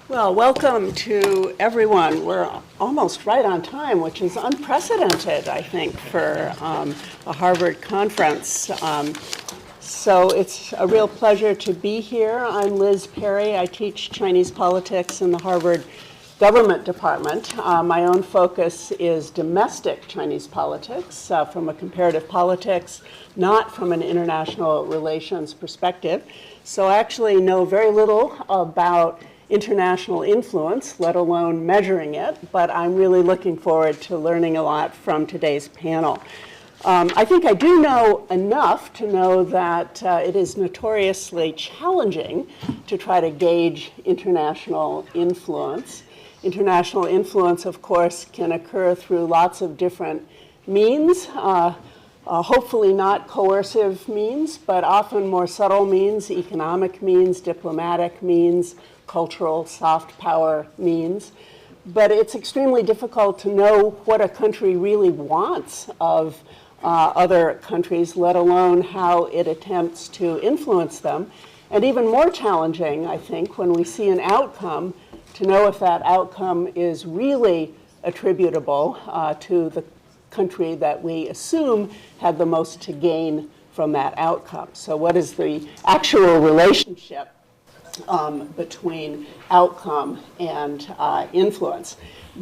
Well, welcome to everyone. We're almost right on time, which is unprecedented, I think, for a Harvard conference. So it's a real pleasure to be here. I'm Liz Perry. I teach Chinese politics in the Harvard Government Department. My own focus is domestic Chinese politics from a comparative politics, not from an international relations perspective. So I actually know very little about international influence, let alone measuring it, but I'm really looking forward to learning a lot from today's panel. I think I do know enough to know that it is notoriously challenging to try to gauge international influence. International influence, of course, can occur through lots of different means, hopefully not coercive means, but often more subtle means, economic means, diplomatic means, cultural soft power means. But it's extremely difficult to know what a country really wants of other countries, let alone how it attempts to influence them. And even more challenging, I think, when we see an outcome, to know if that outcome is really attributable to the country that we assume had the most to gain from that outcome. So what is the actual relationship between outcome and influence?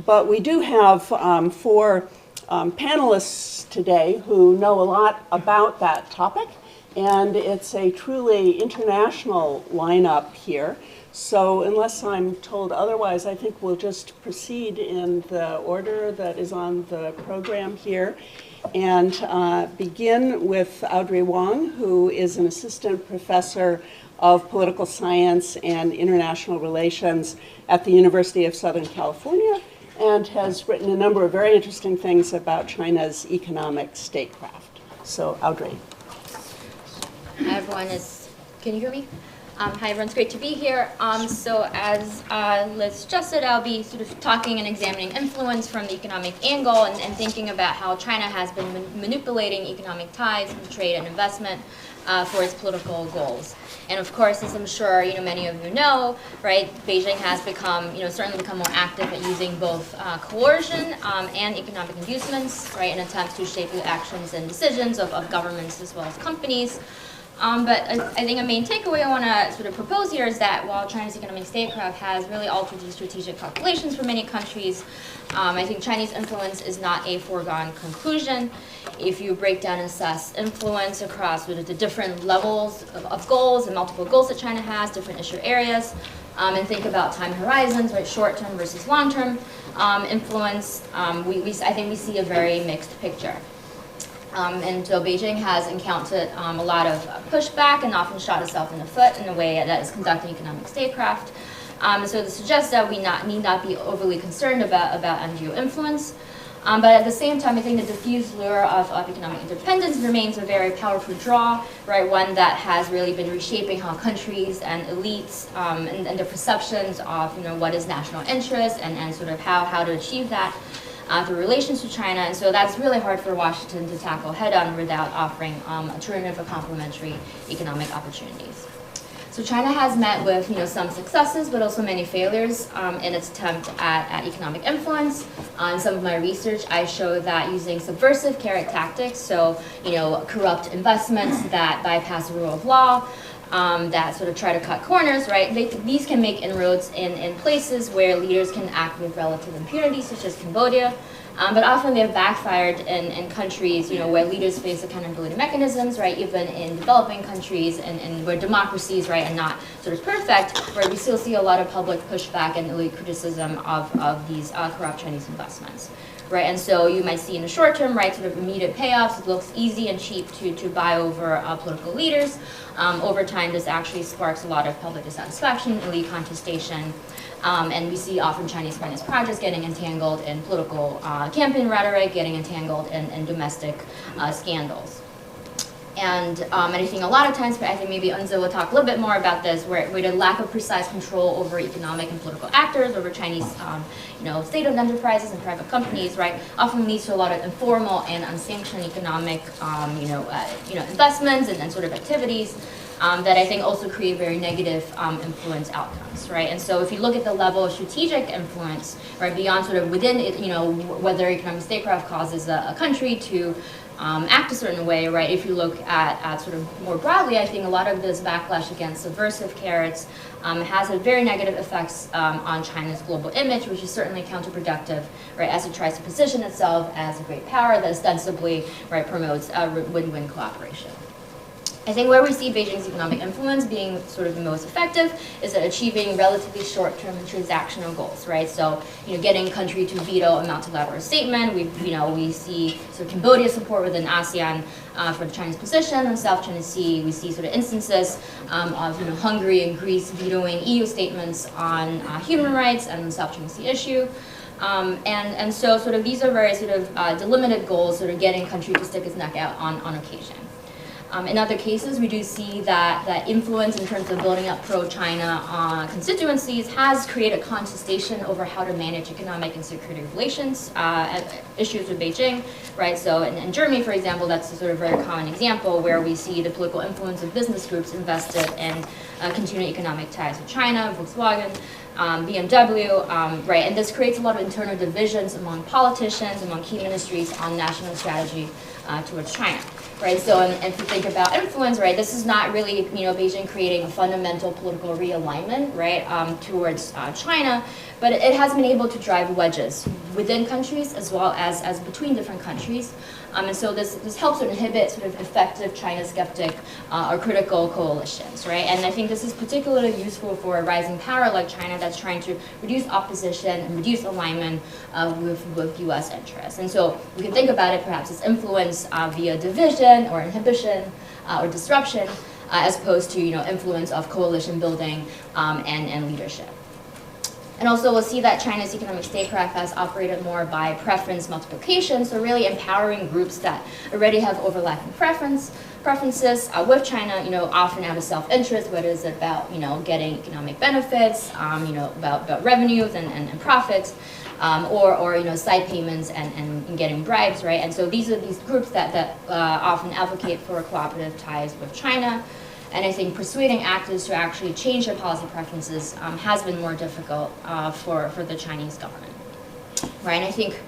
But we do have four panelists today who know a lot about that topic, and it's a truly international lineup here. So unless I'm told otherwise, I think we'll just proceed in the order that is on the program here and begin with Audrye Wong, who is an assistant professor of political science and international relations at the University of Southern California and has written a number of very interesting things about China's economic statecraft. So Audrye. Hi everyone, can you hear me? Hi everyone, it's great to be here. So as Liz suggested, I'll be sort of talking and examining influence from the economic angle and thinking about how China has been manipulating economic ties and trade and investment for its political goals. And of course, as I'm sure many of you know, right, Beijing has become, certainly become more active at using both coercion and economic inducements, right, in attempts to shape the actions and decisions of governments as well as companies. But I think a main takeaway I want to sort of propose here is that while China's economic statecraft has really altered the strategic calculations for many countries, I think Chinese influence is not a foregone conclusion. If you break down and assess influence across sort of the different levels of goals and multiple goals that China has, different issue areas, and think about time horizons, right, short-term versus long-term influence, I think we see a very mixed picture. And so Beijing has encountered a lot of pushback and often shot itself in the foot in a way that is conducting economic statecraft. So this suggests that we need not be overly concerned about undue influence. But at the same time, I think the diffuse lure of economic independence remains a very powerful draw, right? One that has really been reshaping how countries and elites and their perceptions of what is national interest and sort of how to achieve that. Through relations to China, and so that's really hard for Washington to tackle head-on without offering alternative or complementary economic opportunities. So China has met with some successes, but also many failures in its attempt at economic influence. In some of my research, I show that using subversive carrot tactics, so corrupt investments that bypass the rule of law, that sort of try to cut corners, right? These can make inroads in places where leaders can act with relative impunity, such as Cambodia. But often they have backfired in countries, where leaders face accountability mechanisms, right? Even in developing countries and where democracies, right, are not sort of perfect, where we still see a lot of public pushback and elite criticism of these corrupt Chinese investments. Right, and so you might see in the short term, right, sort of immediate payoffs. It looks easy and cheap to buy over political leaders. Over time, this actually sparks a lot of public dissatisfaction, elite contestation, and we see often Chinese finance projects getting entangled in political campaign rhetoric, getting entangled in domestic scandals. And I think a lot of times, I think maybe Enze will talk a little bit more about this, where the lack of precise control over economic and political actors, over Chinese, state-owned enterprises and private companies, right, often leads to a lot of informal and unsanctioned economic, investments and sort of activities. that I think also create very negative influence outcomes, right? And so if you look at the level of strategic influence, right, beyond sort of within it, whether economic statecraft causes a country to act a certain way, right? If you look at sort of more broadly, I think a lot of this backlash against subversive carrots has a very negative effects on China's global image, which is certainly counterproductive, right? As it tries to position itself as a great power that ostensibly, right, promotes win-win cooperation. I think where we see Beijing's economic influence being sort of the most effective is at achieving relatively short-term transactional goals, right? So, getting a country to veto a multilateral statement. We see sort of Cambodia support within ASEAN for the Chinese position on South China Sea. We see sort of instances of Hungary and Greece vetoing EU statements on human rights and the South China Sea issue. And so sort of these are very sort of delimited goals, sort of getting a country to stick its neck out on occasion. In other cases, we do see that influence in terms of building up pro-China constituencies has created contestation over how to manage economic and security relations issues with Beijing, right? So in Germany, for example, that's a sort of very common example where we see the political influence of business groups invested in continuing economic ties with China, Volkswagen, BMW, right? And this creates a lot of internal divisions among politicians, among key ministries on national strategy towards China. Right, so and if you think about influence, right, this is not really, Beijing creating a fundamental political realignment, right, towards China, but it has been able to drive wedges within countries as well as between different countries. And so this helps to inhibit sort of effective China skeptic or critical coalitions, right? And I think this is particularly useful for a rising power like China that's trying to reduce opposition and reduce alignment with U.S. interests. And so we can think about it perhaps as influence via division or inhibition or disruption, as opposed to influence of coalition building and leadership. And also we'll see that China's economic statecraft has operated more by preference multiplication, so really empowering groups that already have overlapping preferences with China, often out of self-interest, whether it's about, getting economic benefits, about revenues and profits, or side payments and getting bribes, right? And so these are these groups that often advocate for cooperative ties with China. And I think persuading actors to actually change their policy preferences has been more difficult for the Chinese government, right? And I think,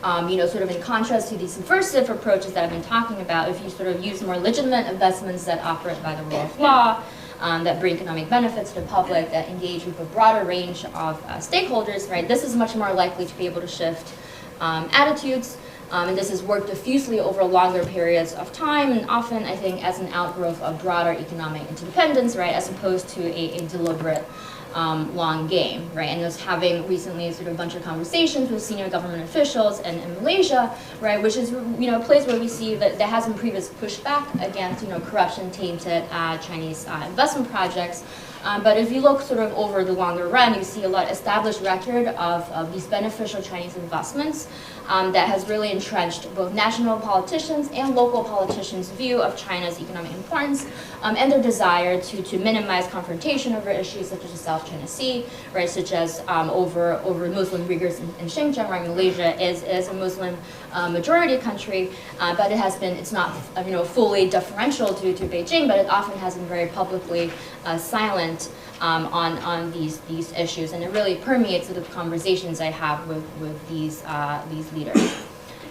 sort of in contrast to these subversive approaches that I've been talking about, if you sort of use more legitimate investments that operate by the rule of law, that bring economic benefits to the public, that engage with a broader range of stakeholders, right? This is much more likely to be able to shift attitudes. And this has worked diffusely over longer periods of time, and often, I think, as an outgrowth of broader economic interdependence, right, as opposed to a deliberate long game, right? And just having recently sort of a bunch of conversations with senior government officials in Malaysia, right, which is, a place where we see that there has been previous pushback against, corruption-tainted Chinese investment projects. But if you look sort of over the longer run, you see a lot of established record of these beneficial Chinese investments that has really entrenched both national politicians and local politicians' view of China's economic importance and their desire to minimize confrontation over issues such as the South China Sea, right, such as over Muslim Uyghurs in Xinjiang, right? Malaysia is a Muslim majority country, but it's not fully deferential to Beijing, but it often has been very publicly silent on these issues, and it really permeates the conversations I have with these leaders.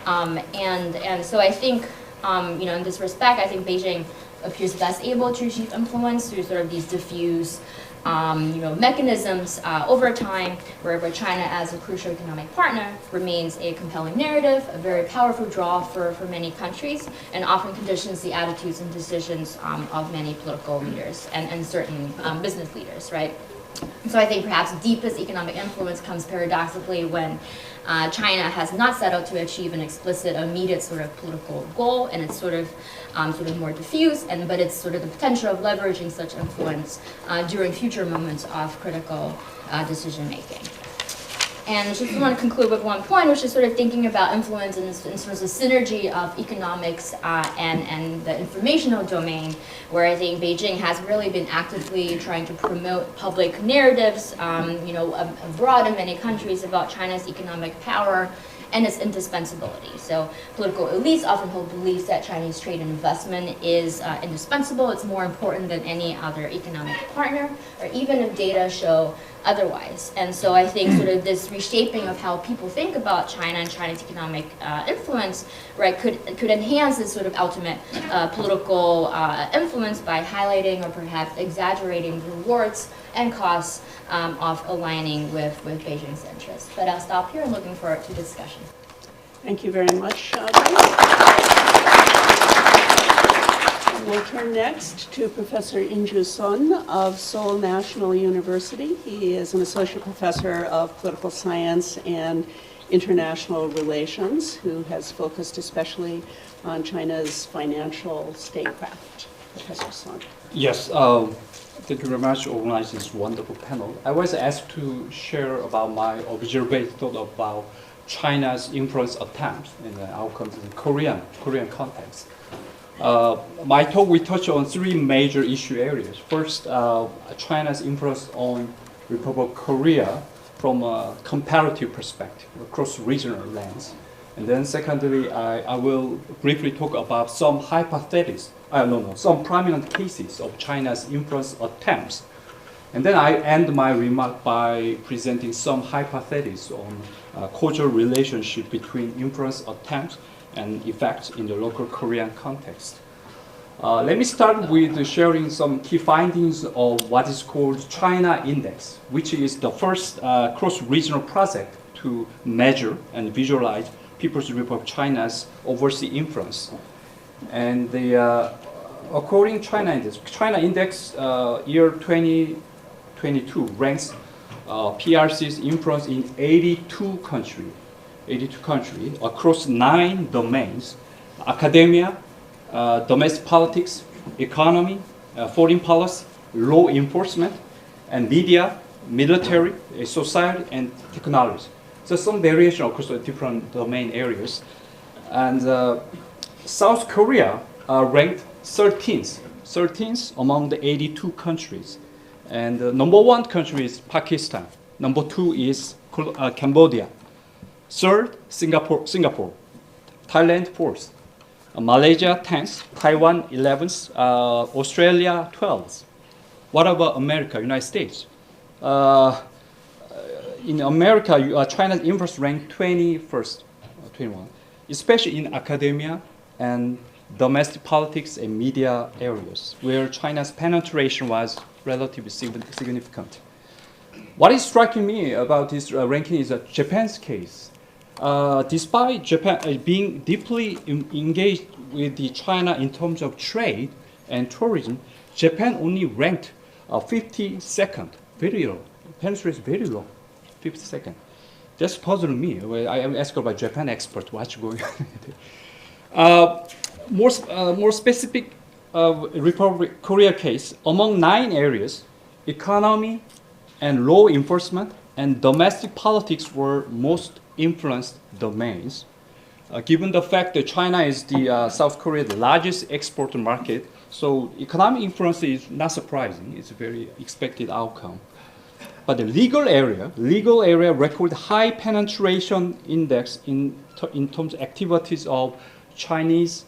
And so I think, in this respect, I think Beijing appears best able to achieve influence through sort of these diffuse mechanisms over time, where China as a crucial economic partner remains a compelling narrative, a very powerful draw for many countries, and often conditions the attitudes and decisions of many political leaders and certain business leaders, right? So I think perhaps deepest economic influence comes paradoxically when China has not set out to achieve an explicit, immediate sort of political goal, and it's sort of more diffuse, but it's sort of the potential of leveraging such influence during future moments of critical decision making. And I just want to conclude with one point, which is sort of thinking about influence in terms of synergy of economics and the informational domain, where I think Beijing has really been actively trying to promote public narratives, abroad in many countries about China's economic power and its indispensability. So political elites often hold beliefs that Chinese trade and investment is indispensable. It's more important than any other economic partner, or even if data show otherwise. And so I think sort of this reshaping of how people think about China and China's economic influence, right, could enhance this sort of ultimate political influence by highlighting or perhaps exaggerating the rewards and costs of aligning with Beijing's interests. But I'll stop here and looking forward to discussion. Thank you very much, Audrye. We'll turn next to Professor Injoo Sohn of Seoul National University. He is an associate professor of political science and international relations who has focused especially on China's financial statecraft. Professor Sohn. Yes, thank you very much for organizing this wonderful panel. I was asked to share about my observation thought about China's influence attempts and the outcomes in the Korean context. My talk will touch on three major issue areas. First, China's influence on Republic of Korea from a comparative perspective, across regional lens. And then secondly, I will briefly talk about some some prominent cases of China's influence attempts. And then I end my remark by presenting some hypotheses on causal relationship between influence attempts and effects in the local Korean context. Let me start with sharing some key findings of what is called China Index, which is the first cross-regional project to measure and visualize People's Republic of China's overseas influence. And according to China Index year 2022 ranks PRC's influence in 82 countries across 9 domains: academia, domestic politics, economy, foreign policy, law enforcement, and media, military, society, and technology. So some variation across the different domain areas. And South Korea ranked 13th among the 82 countries. And the number 1 country is Pakistan. Number 2 is Cambodia. Third, Singapore. Thailand 4th. Malaysia 10th. Taiwan 11th. Australia 12th. What about America, United States? In America, China's influence ranked 21st, 21, especially in academia and domestic politics and media areas, where China's penetration was relatively significant. What is striking me about this ranking is Japan's case. Despite Japan being deeply engaged with China in terms of trade and tourism, Japan only ranked 52nd, very low. Penetration is very low, 52nd. Just puzzled me. I asked about Japan expert what's going on. More specific Republic Korea case, among 9 areas, economy and law enforcement and domestic politics were most influenced domains. Given the fact that China is the South Korea's largest exporter market, so economic influence is not surprising. It's a very expected outcome. But the legal area recorded high penetration index in terms of activities of Chinese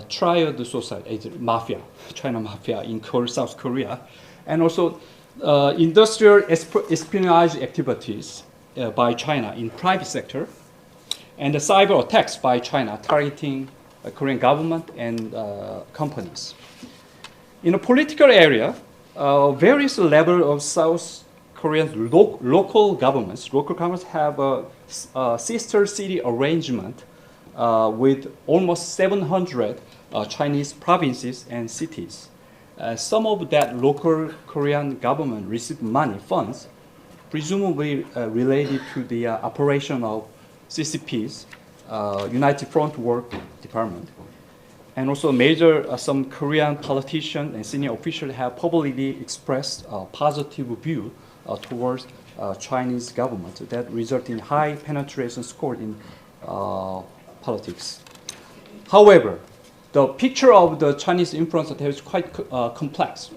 triad society, mafia, China mafia in South Korea, and also industrial espionage activities by China in private sector, and the cyber attacks by China targeting Korean government and companies. In the political area, various levels of South Korean local governments have a sister city arrangement with almost 700 Chinese provinces and cities. Some of that local Korean government received funds, presumably related to the operation of CCP's United Front Work Department. And also some Korean politicians and senior officials have publicly expressed a positive view towards Chinese government that result in high penetration score in politics. However, the picture of the Chinese influence is quite complex.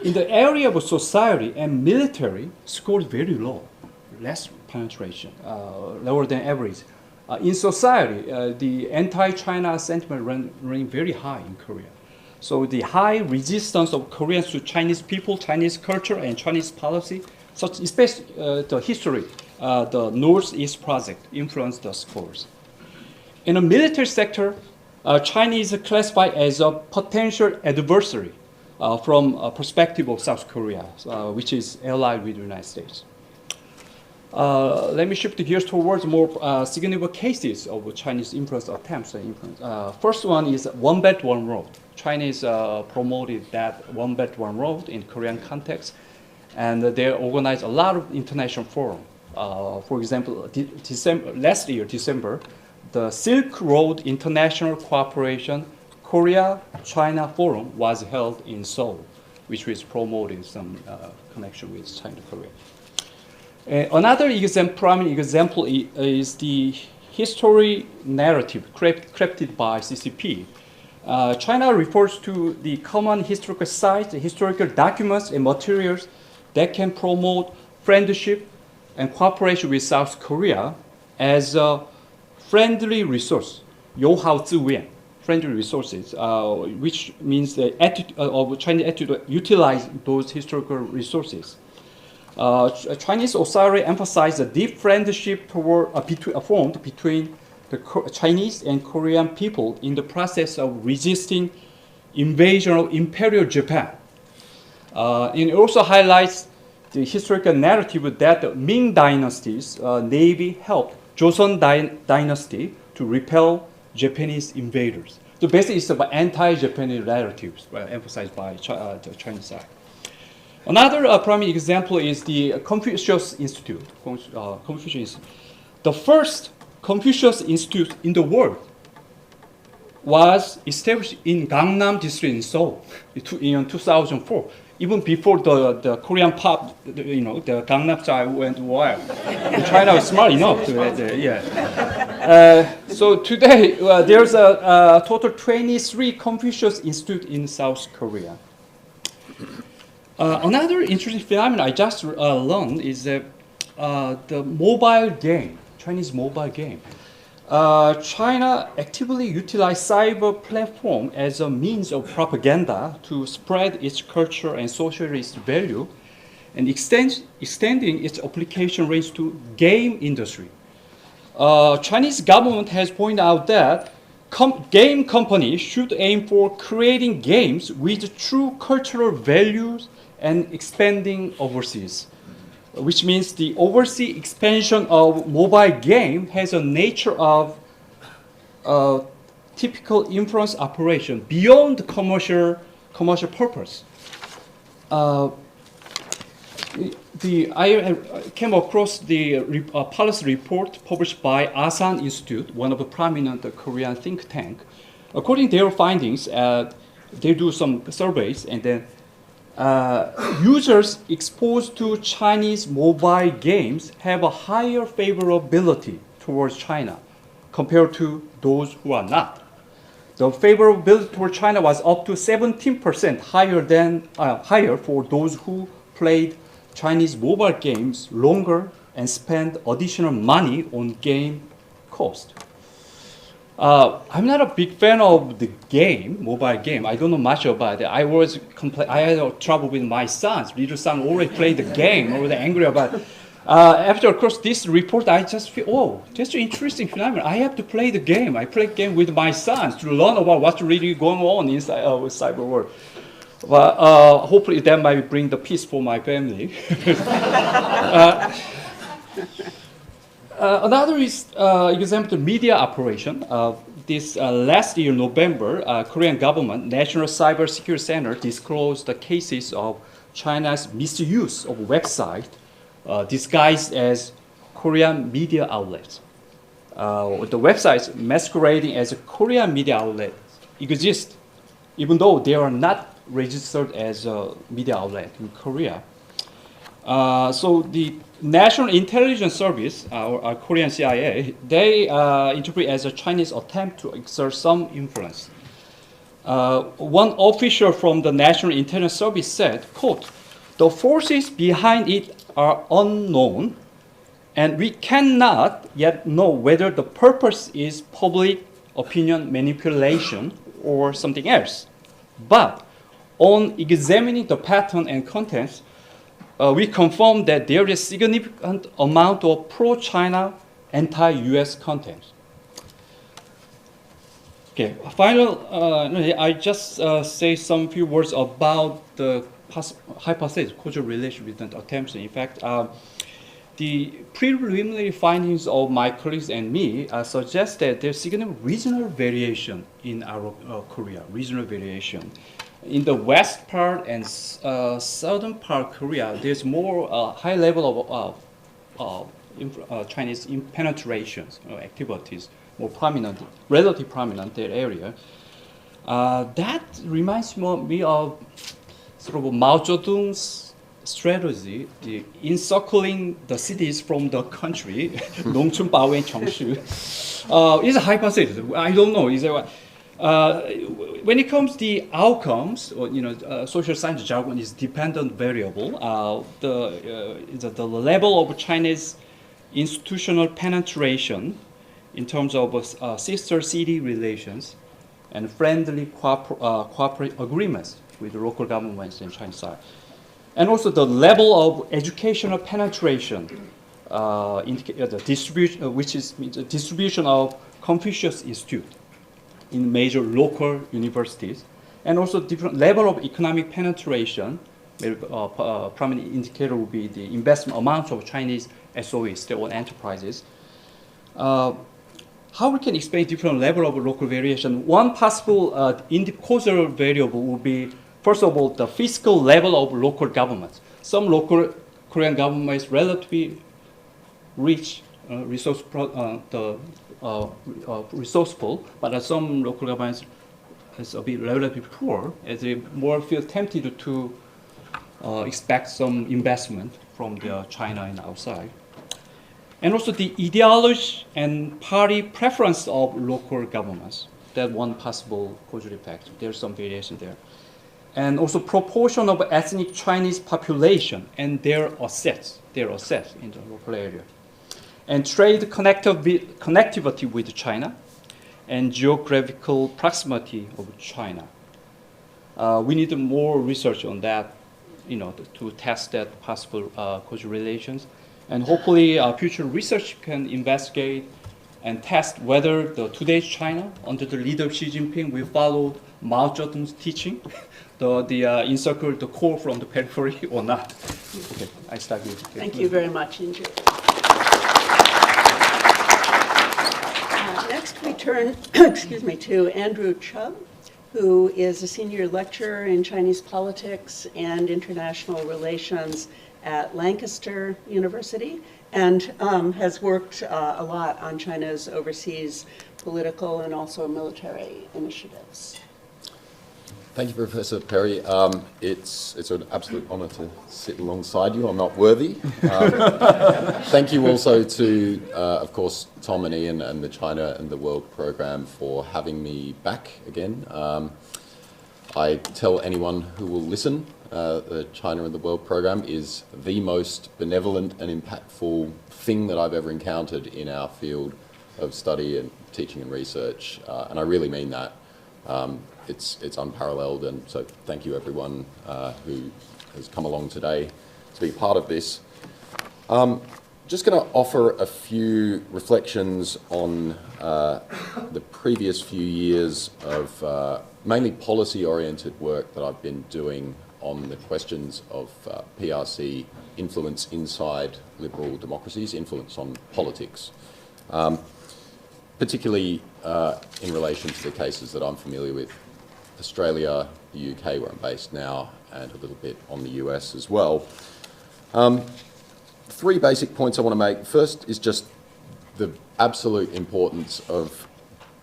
In the area of society and military, scored very low. less penetration, lower than average. In society, the anti-China sentiment ran very high in Korea. So the high resistance of Koreans to Chinese people, Chinese culture, and Chinese policy, such especially the history, the Northeast Project influenced the scores. In the military sector, China is classified as a potential adversary from a perspective of South Korea, which is allied with the United States. Let me shift gears towards more significant cases of Chinese influence attempts. First one is One Belt, One Road. China is promoted that One Belt, One Road in Korean context, and they organized a lot of international forums. For example, last year, December, the Silk Road International Cooperation Korea-China Forum was held in Seoul, which was promoting some connection with China, Korea. Another prominent example is the history narrative crafted by CCP. China refers to the common historical sites, historical documents, and materials that can promote friendship and cooperation with South Korea as a friendly resource, 요하우즈위안, friendly resources, which means the attitude of Chinese attitude to utilize those historical resources. Chinese authorities emphasize the deep friendship formed between the Chinese and Korean people in the process of resisting invasion of Imperial Japan. And it also highlights the historical narrative that the Ming Dynasty's navy helped Joseon Dynasty to repel Japanese invaders. So basically, it's about anti-Japanese narratives emphasized by the Chinese side. Another prominent example is the Confucius Institute. The first Confucius Institute in the world was established in Gangnam District in Seoul in 2004. Even before the Korean pop, the Gangnam Style went wild. China was smart enough to so today there's a total 23 Confucius Institute in South Korea. Another interesting phenomenon I just learned is the mobile game, Chinese mobile game. China actively utilized cyber platform as a means of propaganda to spread its culture and socialist value, and extending its application range to game industry. Chinese government has pointed out that game companies should aim for creating games with true cultural values and expanding overseas, which means the overseas expansion of mobile game has a nature of typical influence operation beyond commercial purpose. I came across the policy report published by Asan Institute, one of the prominent Korean think tank. According to their findings, they do some surveys, and then users exposed to Chinese mobile games have a higher favorability towards China compared to those who are not. The favorability toward China was up to 17% higher for those who played Chinese mobile games longer and spent additional money on game cost. I'm not a big fan of the game, mobile game. I don't know much about it. I had trouble with my sons. Little son already played the game, already angry about it. After, of course, this report, I just feel, oh, that's an interesting phenomenon. I have to play the game. I play the game with my sons to learn about what's really going on inside cyber world. But hopefully that might bring the peace for my family. Another example of media operation. This last year, November, Korean government National Cyber Security Center disclosed the cases of China's misuse of website disguised as Korean media outlets. The websites masquerading as a Korean media outlet exist, even though they are not registered as a media outlet in Korea. So the National Intelligence Service, or Korean CIA, they interpret as a Chinese attempt to exert some influence. One official from the National Intelligence Service said, quote, "The forces behind it are unknown, And we cannot yet know whether the purpose is public opinion manipulation or something else. But on examining the pattern and contents, we confirm that there is significant amount of pro-China, anti-US content. Okay, I just say some few words about the hypothesis, causal relation between attempts. In fact, the preliminary findings of my colleagues and me suggest that there's significant regional variation in our Korea, regional variation. In the west part and southern part of Korea, there's more high level of Chinese penetrations activities, more prominent, relatively prominent that area. That reminds me of sort of Mao Zedong's strategy, the encircling the cities from the country, 농촌保衛정수. It's a hypothesis. I don't know. Is there, when it comes to the outcomes, or, social science jargon is dependent variable. The level of Chinese institutional penetration in terms of sister city relations and friendly cooperate agreements with the local governments in China side. And also the level of educational penetration, the distribution, which is the distribution of Confucius Institute in major local universities, and also different level of economic penetration. Prominent indicator will be the investment amount of Chinese SOEs, state-owned enterprises. How we can explain different level of local variation? One possible causal variable would be, first of all, the fiscal level of local governments. Some local Korean governments relatively rich, resourceful, but some local governments is a bit relatively poor, as they more feel tempted to expect some investment from the China and outside. And also the ideology and party preference of local governments. That one possible causal effect. There's some variation there. And also proportion of ethnic Chinese population and their assets in the local area. And trade connectivity with China and geographical proximity of China. We need more research on that, to test that possible causal relations. And hopefully future research can investigate and test whether today's China, under the leader of Xi Jinping, will follow Mao Zedong's teaching, the encircle the core from the periphery or not. Okay, I start here. Thank you very much, Injoo. Next we turn, to Andrew Chubb, who is a senior lecturer in Chinese politics and international relations at Lancaster University, and has worked a lot on China's overseas political and also military initiatives. Thank you, Professor Perry. It's an absolute honour to sit alongside you. I'm not worthy. Thank you also to, of course, Tom and Ian and the China and the World Programme for having me back again. I tell anyone who will listen, the China and the World Programme is the most benevolent and impactful thing that I've ever encountered in our field of study and teaching and research, and I really mean that. It's unparalleled, and so thank you everyone who has come along today to be part of this. Just going to offer a few reflections on the previous few years of mainly policy-oriented work that I've been doing on the questions of PRC influence inside liberal democracies, influence on politics, particularly in relation to the cases that I'm familiar with, Australia, the UK, where I'm based now, and a little bit on the US as well. Three basic points I want to make. First is just the absolute importance of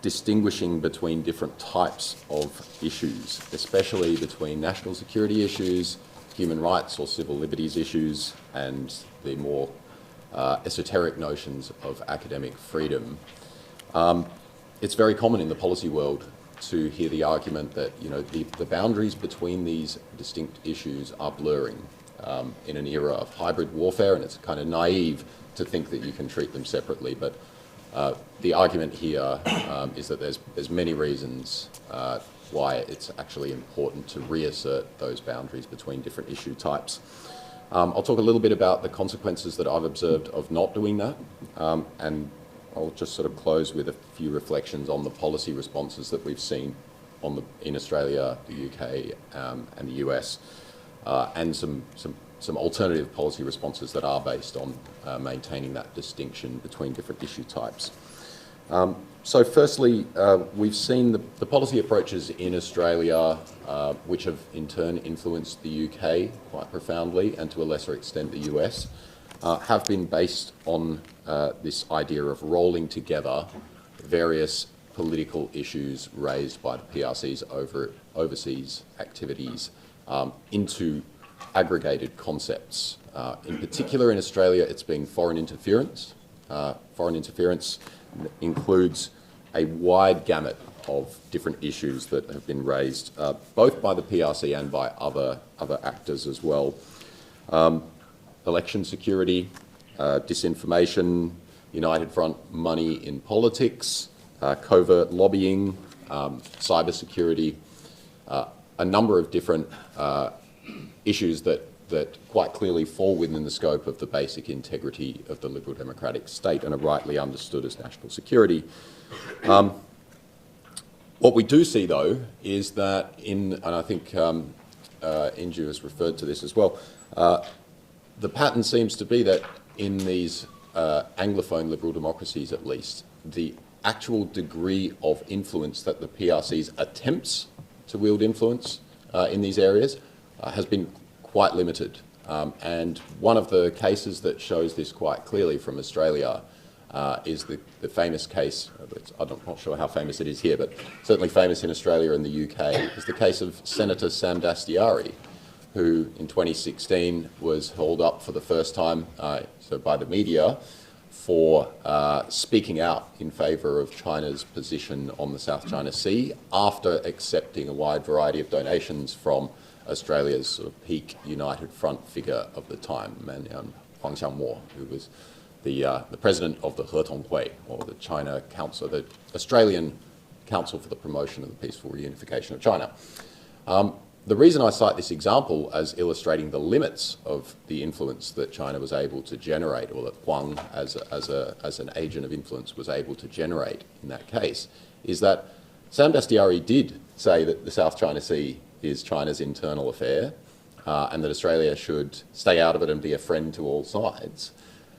distinguishing between different types of issues, especially between national security issues, human rights or civil liberties issues, and the more esoteric notions of academic freedom. It's very common in the policy world to hear the argument that the boundaries between these distinct issues are blurring, in an era of hybrid warfare, and it's kind of naive to think that you can treat them separately. But the argument here is that there's many reasons why it's actually important to reassert those boundaries between different issue types. I'll talk a little bit about the consequences that I've observed of not doing that, and I'll just sort of close with a few reflections on the policy responses that we've seen in Australia, the UK, and the US, and some alternative policy responses that are based on maintaining that distinction between different issue types. So firstly, we've seen the policy approaches in Australia, which have in turn influenced the UK quite profoundly, and to a lesser extent the US, have been based on this idea of rolling together various political issues raised by the PRC's overseas activities into aggregated concepts. In particular in Australia, it's been foreign interference. Foreign interference includes a wide gamut of different issues that have been raised, both by the PRC and by other actors as well. Election security, disinformation, United Front money in politics, covert lobbying, cybersecurity, a number of different issues that quite clearly fall within the scope of the basic integrity of the liberal democratic state and are rightly understood as national security. What we do see, though, is that and I think Injoo has referred to this as well, the pattern seems to be that in these Anglophone liberal democracies, at least, the actual degree of influence that the PRC's attempts to wield influence in these areas has been quite limited. And one of the cases that shows this quite clearly from Australia is the famous case, I'm not sure how famous it is here, but certainly famous in Australia and the UK, is the case of Senator Sam Dastyari, who in 2016 was hauled up for the first time so by the media for speaking out in favour of China's position on the South China Sea after accepting a wide variety of donations from Australia's sort of peak United Front figure of the time, Wong, who was the president of the Rethinkinghui, or the China Council, the Australian Council for the Promotion of the Peaceful Reunification of China. The reason I cite this example as illustrating the limits of the influence that China was able to generate, or that Wong, as an agent of influence, was able to generate in that case, is that Sam Dastyari did say that the South China Sea is China's internal affair, and that Australia should stay out of it and be a friend to all sides.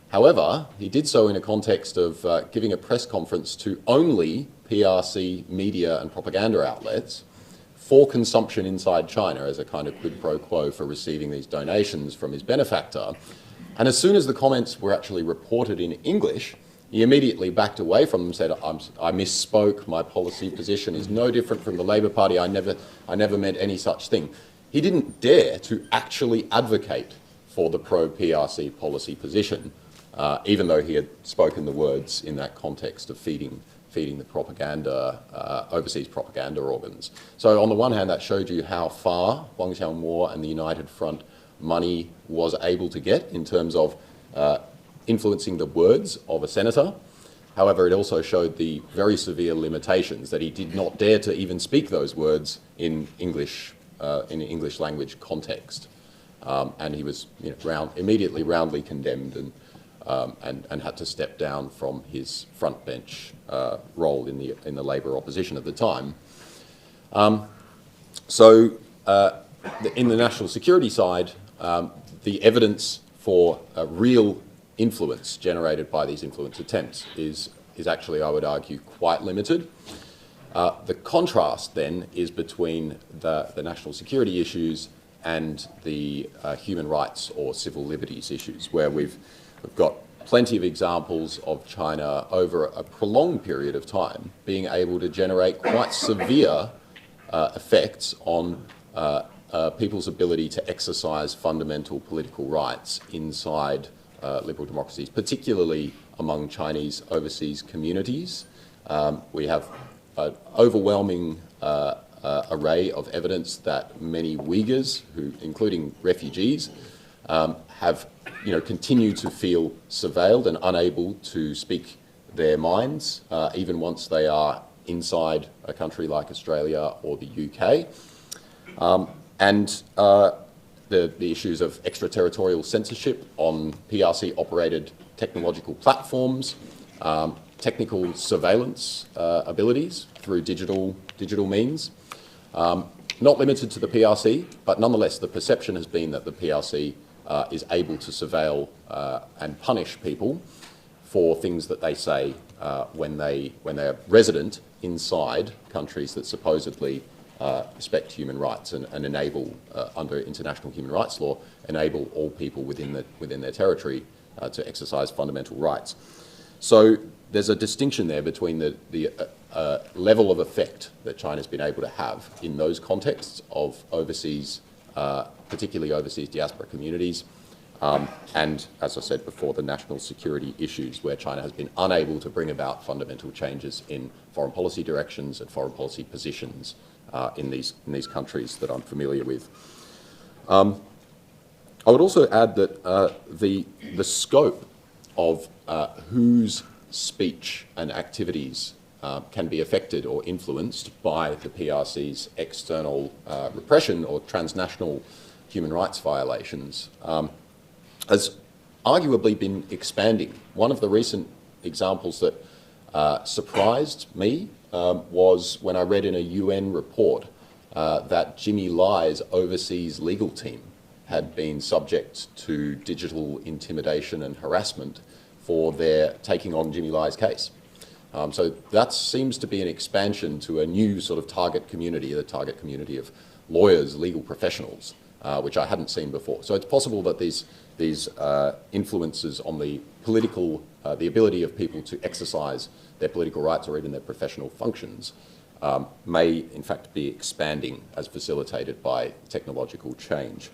However, he did so in a context of giving a press conference to only PRC media and propaganda outlets for consumption inside China as a kind of quid pro quo for receiving these donations from his benefactor. And as soon as the comments were actually reported in English, he immediately backed away from them and said, I misspoke, my policy position is no different from the Labour Party, I never meant any such thing. He didn't dare to actually advocate for the pro-PRC policy position, even though he had spoken the words in that context of feeding the propaganda, overseas propaganda organs. So on the one hand, that showed you how far Wong and the United Front money was able to get in terms of influencing the words of a senator. However, it also showed the very severe limitations that he did not dare to even speak those words in English language context. And he was immediately roundly condemned and had to step down from his front bench role in the Labour opposition at the time. In the national security side, the evidence for real influence generated by these influence attempts is actually, I would argue, quite limited. The contrast then is between the national security issues and the human rights or civil liberties issues, where we've got plenty of examples of China over a prolonged period of time being able to generate quite severe effects on people's ability to exercise fundamental political rights inside liberal democracies, particularly among Chinese overseas communities. We have an overwhelming array of evidence that many Uyghurs, including refugees, have continue to feel surveilled and unable to speak their minds, even once they are inside a country like Australia or the UK. And the issues of extraterritorial censorship on PRC-operated technological platforms, technical surveillance abilities through digital means. Not limited to the PRC, but nonetheless the perception has been that the PRC is able to surveil and punish people for things that they say when they're resident inside countries that supposedly respect human rights and enable, under international human rights law, enable all people within their territory to exercise fundamental rights. So there's a distinction there between the level of effect that China's been able to have in those contexts of overseas, particularly overseas diaspora communities, and, as I said before, the national security issues where China has been unable to bring about fundamental changes in foreign policy directions and foreign policy positions in these countries that I'm familiar with. I would also add that the scope of whose speech and activities can be affected or influenced by the PRC's external repression or transnational human rights violations has arguably been expanding. One of the recent examples that surprised me was when I read in a UN report that Jimmy Lai's overseas legal team had been subject to digital intimidation and harassment for their taking on Jimmy Lai's case. So that seems to be an expansion to a new sort of target community, the target community of lawyers, legal professionals, which I hadn't seen before. So it's possible that these influences on the political, the ability of people to exercise their political rights or even their professional functions may in fact be expanding as facilitated by technological change.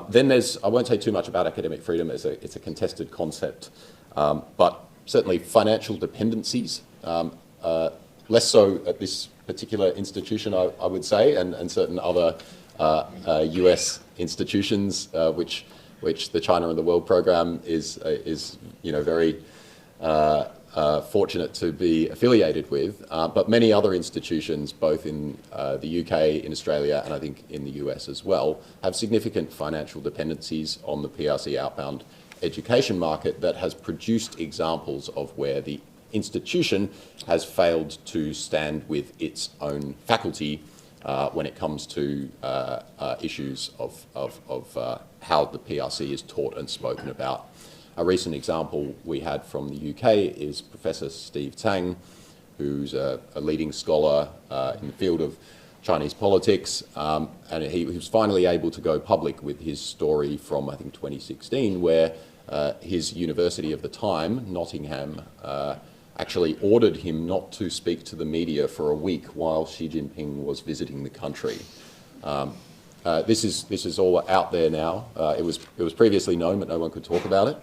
Then there's, I won't say too much about academic freedom, it's a contested concept, but certainly financial dependencies, less so at this particular institution, I would say, and certain other US institutions, which the China and the World program is very fortunate to be affiliated with, but many other institutions, both in the UK, in Australia, and I think in the US as well, have significant financial dependencies on the PRC outbound education market that has produced examples of where the institution has failed to stand with its own faculty when it comes to issues of how the PRC is taught and spoken about. A recent example we had from the UK is Professor Steve Tang, who's a leading scholar in the field of Chinese politics, and he was finally able to go public with his story from, I think, 2016, where his university of the time, Nottingham, actually ordered him not to speak to the media for a week while Xi Jinping was visiting the country. This is all out there now. It was previously known, but no one could talk about it.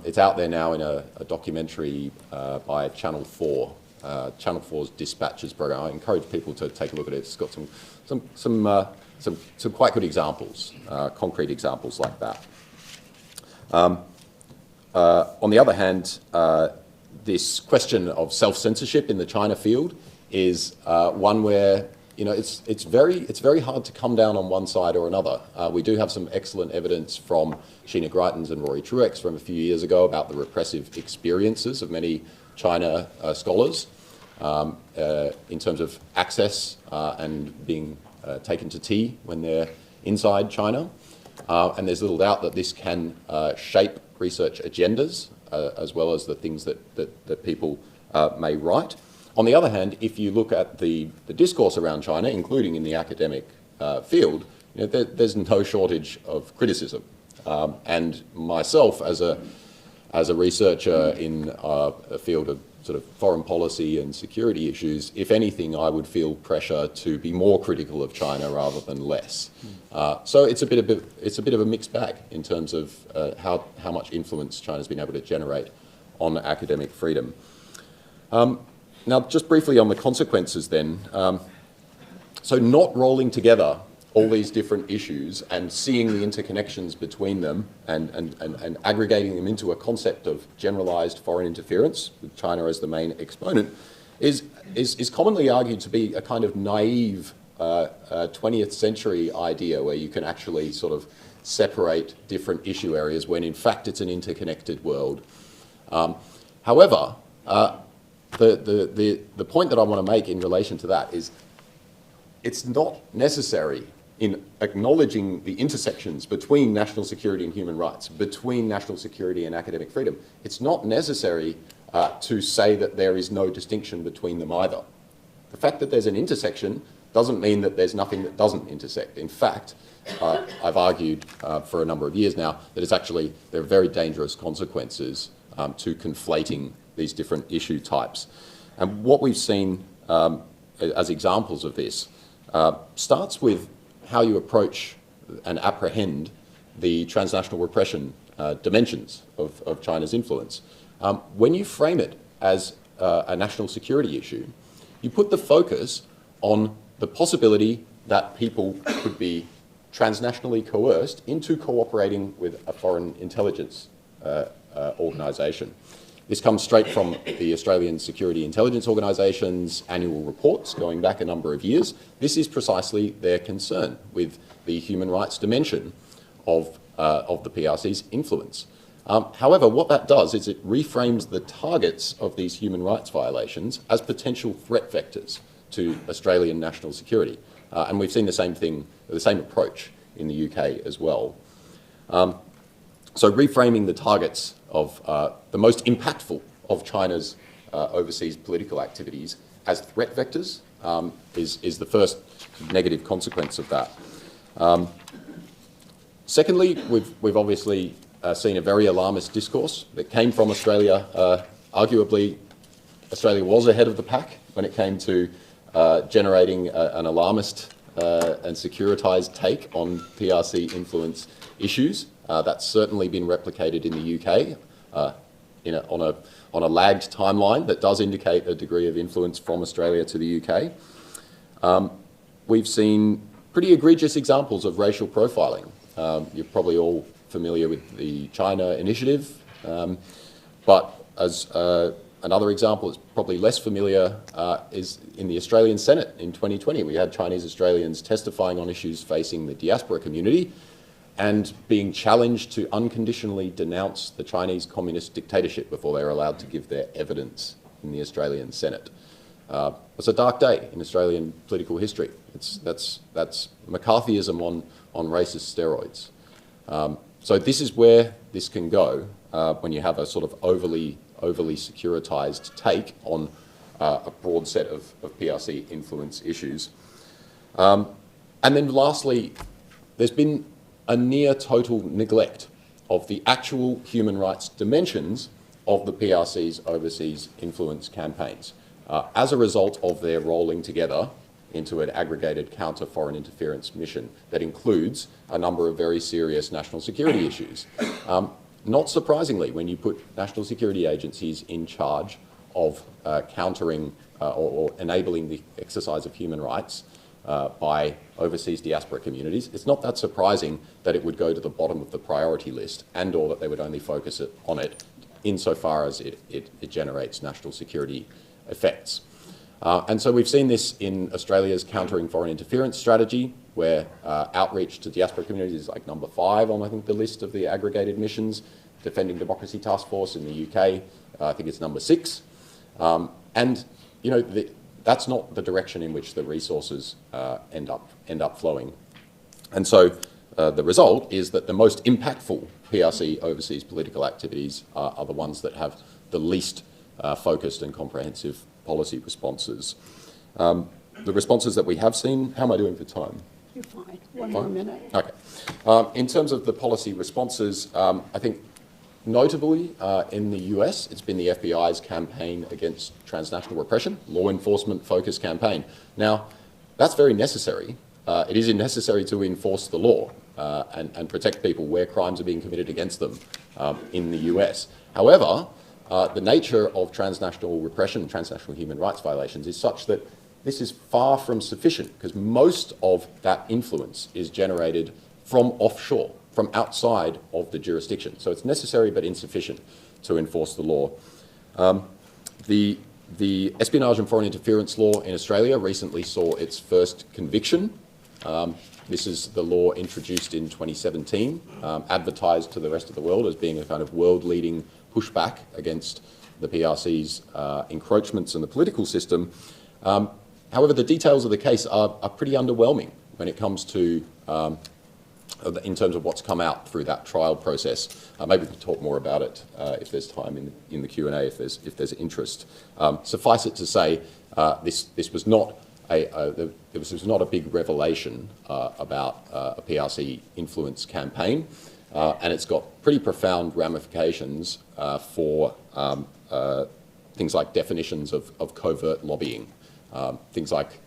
It's out there now in a documentary by Channel 4, Channel 4's Dispatches program. I encourage people to take a look at it. It's got some quite good examples, concrete examples like that. On the other hand, this question of self-censorship in the China field is one where it's very hard to come down on one side or another. We do have some excellent evidence from Sheena Greitens and Rory Truex from a few years ago about the repressive experiences of many China scholars in terms of access and being taken to tea when they're inside China. And there's little doubt that this can shape research agendas as well as the things that people may write. On the other hand, if you look at the discourse around China, including in the academic field, there's no shortage of criticism. And myself, as a researcher in a field of sort of foreign policy and security issues, if anything, I would feel pressure to be more critical of China rather than less. So it's a bit of a mixed bag in terms of how much influence China's been able to generate on academic freedom. Now, just briefly on the consequences then. So not rolling together all these different issues and seeing the interconnections between them and aggregating them into a concept of generalized foreign interference, with China as the main exponent, is commonly argued to be a kind of naive 20th century idea where you can actually sort of separate different issue areas when in fact it's an interconnected world. However, the point that I want to make in relation to that is it's not necessary in acknowledging the intersections between national security and human rights, between national security and academic freedom. It's not necessary to say that there is no distinction between them either. The fact that there's an intersection doesn't mean that there's nothing that doesn't intersect. In fact, I've argued for a number of years now that there are very dangerous consequences to conflating these different issue types. And what we've seen as examples of this starts with how you approach and apprehend the transnational repression dimensions of China's influence. When you frame it as a national security issue, you put the focus on the possibility that people could be transnationally coerced into cooperating with a foreign intelligence organisation. This comes straight from the Australian Security Intelligence Organisation's annual reports going back a number of years. This is precisely their concern with the human rights dimension of the PRC's influence. However, what that does is it reframes the targets of these human rights violations as potential threat vectors to Australian national security. And we've seen the same thing, the same approach in the UK as well. So reframing the targets of the most impactful of China's overseas political activities as threat vectors is the first negative consequence of that. Secondly, we've obviously seen a very alarmist discourse that came from Australia. Arguably, Australia was ahead of the pack when it came to generating an alarmist and securitized take on PRC influence issues. That's certainly been replicated in the UK on a lagged timeline that does indicate a degree of influence from Australia to the UK. We've seen pretty egregious examples of racial profiling. You're probably all familiar with the China initiative, but as another example that's probably less familiar is in the Australian Senate in 2020. We had Chinese Australians testifying on issues facing the diaspora community and being challenged to unconditionally denounce the Chinese communist dictatorship before they were allowed to give their evidence in the Australian Senate. It's a dark day in Australian political history. That's McCarthyism on racist steroids. So this is where this can go when you have a sort of overly securitized take on a broad set of PRC influence issues. And then lastly, there's been a near total neglect of the actual human rights dimensions of the PRC's overseas influence campaigns as a result of their rolling together into an aggregated counter-foreign interference mission that includes a number of very serious national security issues. Not surprisingly, when you put national security agencies in charge of countering or enabling the exercise of human rights by overseas diaspora communities, it's not that surprising that it would go to the bottom of the priority list and or that they would only focus on it insofar as it generates national security effects. And so we've seen this in Australia's countering foreign interference strategy, where outreach to diaspora communities is like number 5 on, I think, the list of the aggregated missions. Defending Democracy Task Force in the UK, I think it's number 6. And, you know, that's not the direction in which the resources end up flowing. And so the result is that the most impactful PRC overseas political activities are the ones that have the least focused and comprehensive policy responses. The responses that we have seen, how am I doing for time? You're fine. One more minute. Okay. In terms of the policy responses, I think notably in the US, it's been the FBI's campaign against transnational repression, law enforcement focused campaign. Now, that's very necessary. It is necessary to enforce the law and protect people where crimes are being committed against them in the US. However, the nature of transnational repression, transnational human rights violations is such that this is far from sufficient because most of that influence is generated from offshore, from outside of the jurisdiction. So it's necessary but insufficient to enforce the law. The espionage and foreign interference law in Australia recently saw its first conviction. This is the law introduced in 2017, advertised to the rest of the world as being a kind of world-leading pushback against the PRC's encroachments in the political system. However, the details of the case are pretty underwhelming when it comes to in terms of what's come out through that trial process. Maybe we can talk more about it if there's time in the Q&A, if there's interest. Suffice it to say, this was not this was not a big revelation about a PRC influence campaign, and it's got pretty profound ramifications for things like definitions of covert lobbying. Things like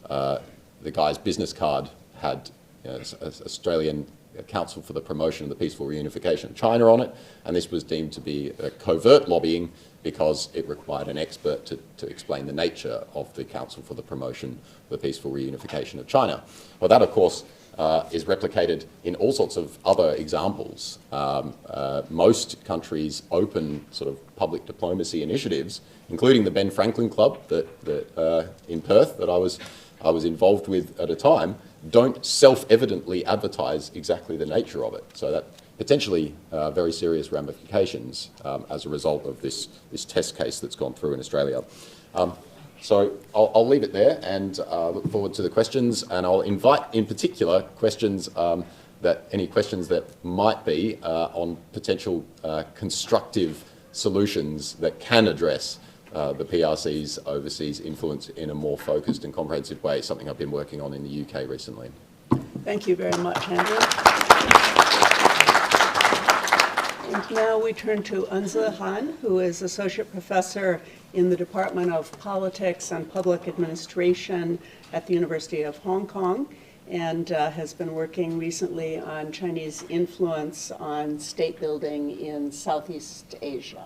the guy's business card had Australian Council for the Promotion of the Peaceful Reunification of China on it, and this was deemed to be covert lobbying because it required an expert to explain the nature of the Council for the Promotion of the Peaceful Reunification of China. Well, that, of course, is replicated in all sorts of other examples. Most countries open sort of public diplomacy initiatives, including the Ben Franklin Club that in Perth that I was involved with at a time, don't self-evidently advertise exactly the nature of it. So that potentially very serious ramifications as a result of this test case that's gone through in Australia. So I'll leave it there and look forward to the questions, and I'll invite in particular questions any questions that might be on potential constructive solutions that can address the PRC's overseas influence in a more focused and comprehensive way, something I've been working on in the UK recently. Thank you very much, Andrew. And now we turn to Enze Han, who is Associate Professor in the Department of Politics and Public Administration at the University of Hong Kong, and has been working recently on Chinese influence on state building in Southeast Asia.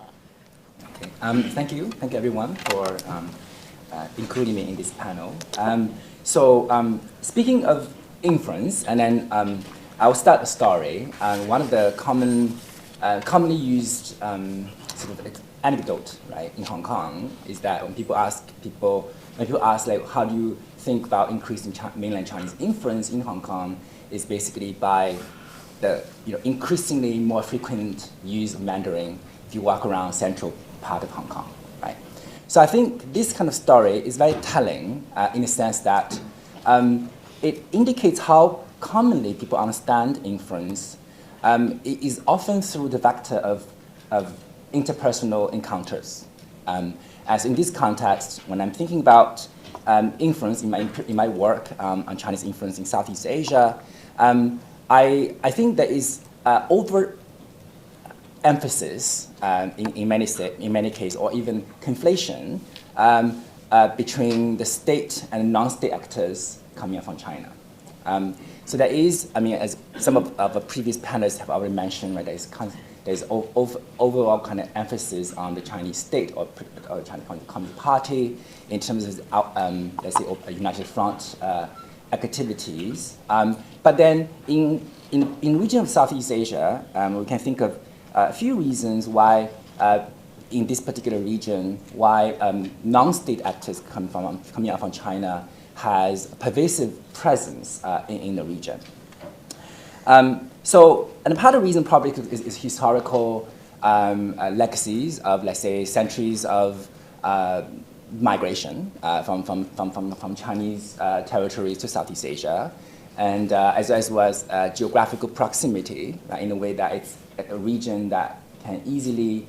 Okay. Thank you everyone for including me in this panel. Speaking of influence, and then I'll start a story. One of the commonly used sort of anecdote, right, in Hong Kong is that when people ask like, how do you think about increasing mainland Chinese influence in Hong Kong, is basically by the increasingly more frequent use of Mandarin if you walk around central part of Hong Kong, right? So I think this kind of story is very telling in the sense that it indicates how commonly people understand influence. It is often through the vector of interpersonal encounters. As in this context, when I'm thinking about influence in my work on Chinese influence in Southeast Asia, I think there is emphasis in many cases, or even conflation between the state and non-state actors coming from China. So there is, as some of the previous panelists have already mentioned, right, there's overall kind of emphasis on the Chinese state or Chinese Communist Party in terms of, let's say, United Front activities. But then in region of Southeast Asia, we can think of a few reasons why in this particular region, why non-state actors coming out from China has a pervasive presence in the region. And part of the reason probably is historical legacies of, let's say, centuries of migration from Chinese territories to Southeast Asia, and as well as geographical proximity in a way that it's a region that can easily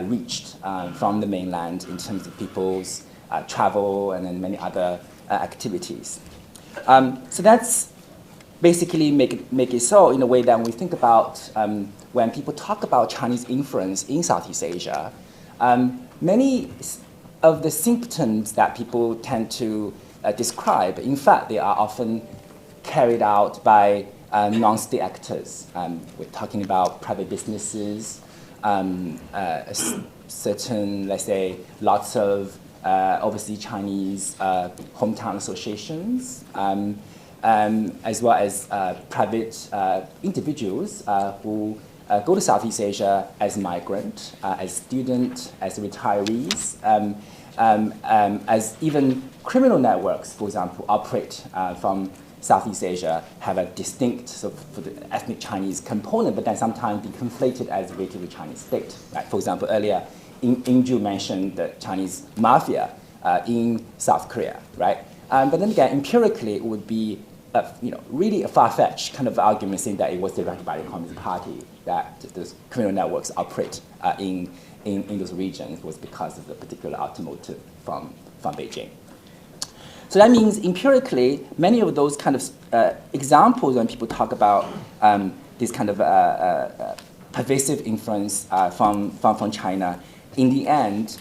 reached from the mainland in terms of people's travel and then many other activities. So that's basically make it so in a way that when we think about when people talk about Chinese influence in Southeast Asia, many of the symptoms that people tend to describe, in fact, they are often carried out by non-state actors. We're talking about private businesses, certain, let's say, lots of overseas Chinese hometown associations, as well as private individuals who go to Southeast Asia as migrant, as student, as retirees, as even criminal networks, for example, operate from Southeast Asia, have a distinct sort of for the ethnic Chinese component, but then sometimes be conflated as a relatively Chinese state. Right? For example, earlier, Injoo mentioned the Chinese mafia in South Korea, right? But then again, empirically, it would be really a far-fetched kind of argument saying that it was directed by the Communist Party, that those criminal networks operate in those regions was because of the particular automotive from Beijing. So that means empirically, many of those kind of examples when people talk about this kind of pervasive influence from China, in the end,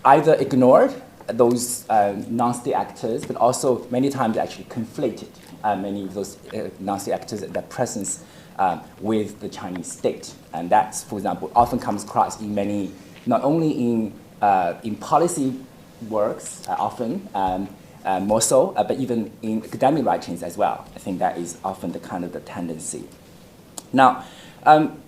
either ignored those non-state actors, but also many times actually conflated many of those non-state actors and their presence with the Chinese state. And that, for example, often comes across in many, not only in policy works, often, more so, but even in academic writings as well. I think that is often the kind of the tendency. Now,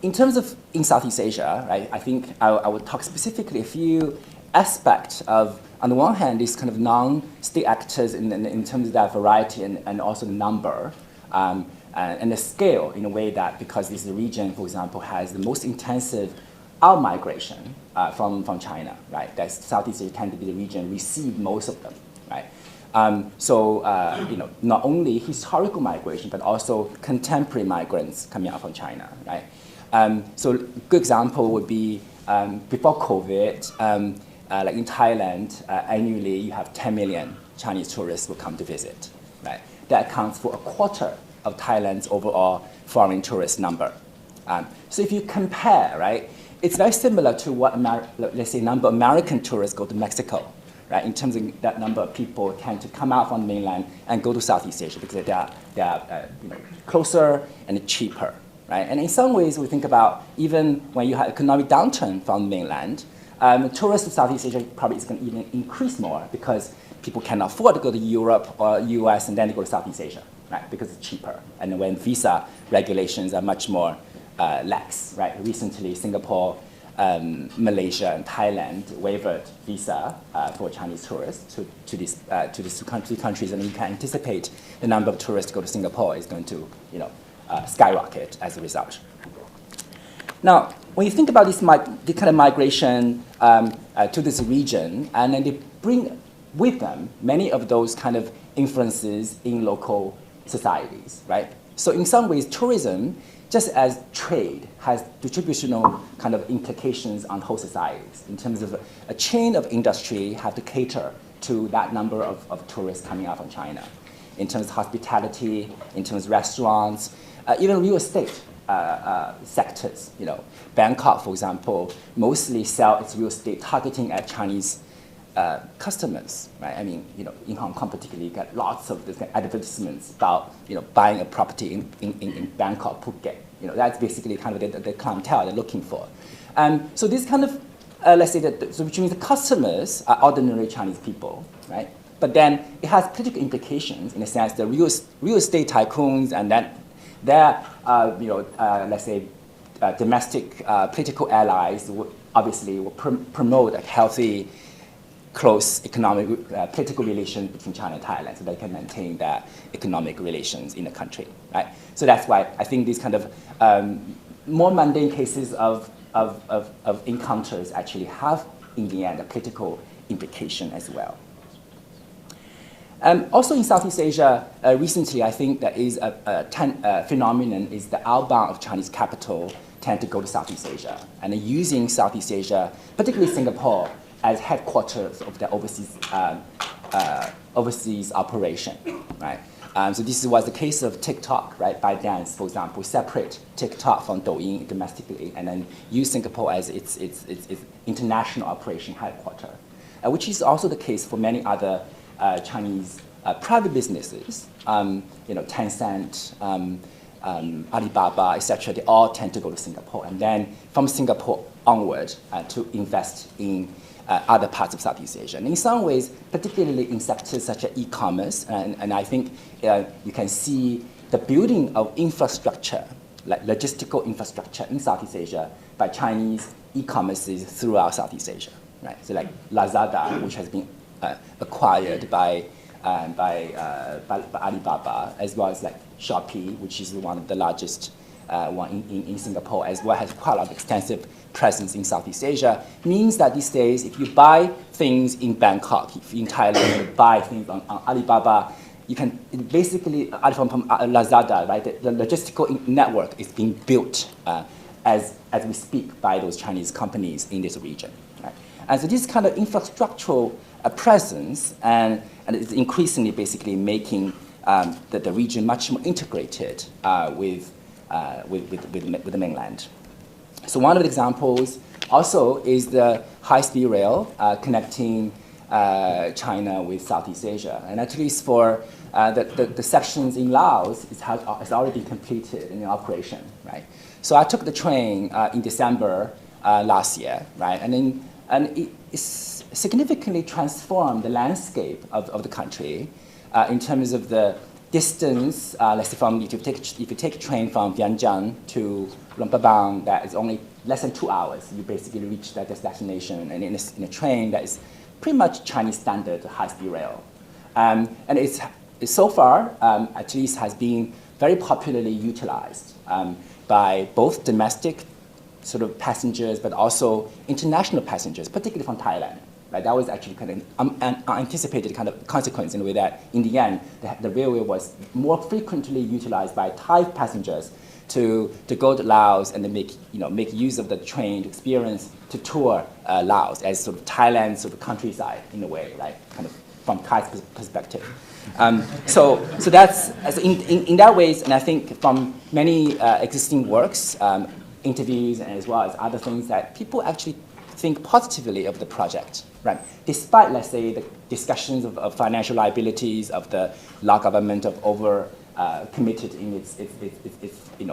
in terms of in Southeast Asia, right, I think I would talk specifically a few aspects of, on the one hand, these kind of non-state actors in terms of their variety and also the number, and the scale in a way that because this region, for example, has the most intensive out-migration from China, right? That Southeast Asia tend to be the region receive most of them, right? So not only historical migration, but also contemporary migrants coming out from China, right? So a good example would be before COVID, like in Thailand, annually you have 10 million Chinese tourists will come to visit, right? That accounts for a quarter of Thailand's overall foreign tourist number. So if you compare, right, it's very similar to what, let's say, number of American tourists go to Mexico, right? In terms of that number of people tend to come out from the mainland and go to Southeast Asia because they are closer and cheaper, right? And in some ways, we think about even when you have economic downturn from the mainland, tourists to Southeast Asia probably is going to even increase more because people can afford to go to Europe or US and then they go to Southeast Asia, right? Because it's cheaper. And when visa regulations are much more lax, right? Recently, Singapore, Malaysia, and Thailand waived visa for Chinese tourists to these two countries, and you can anticipate the number of tourists to go to Singapore is going to skyrocket as a result. Now, when you think about this kind of migration to this region, and then they bring with them many of those kind of influences in local societies, right? So in some ways, tourism, just as trade, has distributional kind of implications on whole societies in terms of a chain of industry have to cater to that number of tourists coming out from China. In terms of hospitality, in terms of restaurants, even real estate sectors. Bangkok, for example, mostly sell its real estate targeting at Chinese customers, right? I mean, in Hong Kong particularly, you get lots of advertisements about, buying a property in Bangkok, Phuket. That's basically kind of the clientele they're looking for. So this kind of, let's say so which means the customers are ordinary Chinese people, right? But then it has political implications in the sense the real estate tycoons and then their, let's say, domestic political allies will promote a healthy, close economic, political relations between China and Thailand so they can maintain their economic relations in the country, right? So that's why I think these kind of more mundane cases of encounters actually have, in the end, a political implication as well. Also in Southeast Asia, recently I think there is a phenomenon is the outbound of Chinese capital tend to go to Southeast Asia and using Southeast Asia, particularly Singapore, as headquarters of their overseas operation, right? So this was the case of TikTok, right? ByteDance, for example, separate TikTok from Douyin domestically and then use Singapore as its international operation headquarters, which is also the case for many other Chinese private businesses, Tencent, Alibaba, etc., they all tend to go to Singapore, and then from Singapore onward to invest in other parts of Southeast Asia. And in some ways, particularly in sectors such as e-commerce, and I think you can see the building of infrastructure, like logistical infrastructure in Southeast Asia by Chinese e-commerces throughout Southeast Asia, right? So like Lazada, which has been acquired by Alibaba, as well as like Shopee, which is one of the largest one in Singapore, as well, has quite a lot of extensive presence in Southeast Asia, means that these days, if you buy things in Bangkok, if in Thailand, you buy things on Alibaba, you can basically, from Lazada, right, the logistical network is being built as we speak by those Chinese companies in this region. Right? And so this kind of infrastructural presence and it's increasingly basically making the region much more integrated with the mainland. So one of the examples also is the high-speed rail connecting China with Southeast Asia. And at least for the sections in Laos, it's already completed in operation, right? So I took the train in December last year, right? And it's significantly transformed the landscape of the country in terms of the distance. Let's say if you take a train from Vientiane to Luang Prabang, that is only less than 2 hours. You basically reach that destination, and in a train that is pretty much Chinese standard high-speed rail. And it's so far, at least, has been very popularly utilized by both domestic sort of passengers, but also international passengers, particularly from Thailand. Right? That was actually kind of an unanticipated kind of consequence in a way that, in the end, the railway was more frequently utilized by Thai passengers to go to Laos and then make use of the train experience to tour Laos as sort of Thailand's sort of countryside in a way, right? Kind of from Thai's perspective. So that's in that ways, and I think from many existing works, interviews, and as well as other things, that people actually think positively of the project, right? Despite, let's say, the discussions of financial liabilities, of the Lao government of committed in its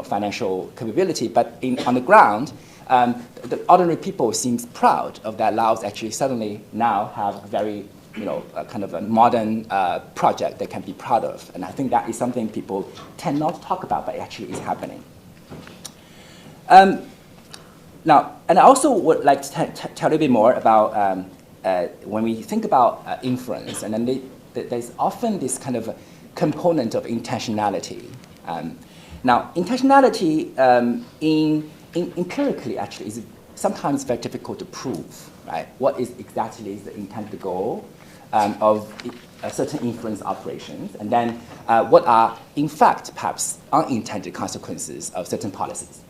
financial capability, but on the ground, the ordinary people seems proud of that. Laos actually suddenly now have a very kind of a modern project they can be proud of, and I think that is something people tend not to talk about, but it actually is happening. Now, and I also would like to tell a little bit more about when we think about influence, and then there's often this kind of component of intentionality. Now, intentionality empirically actually is sometimes very difficult to prove, right? What is exactly the intended goal of certain influence operations, and then what are, in fact, perhaps unintended consequences of certain policies.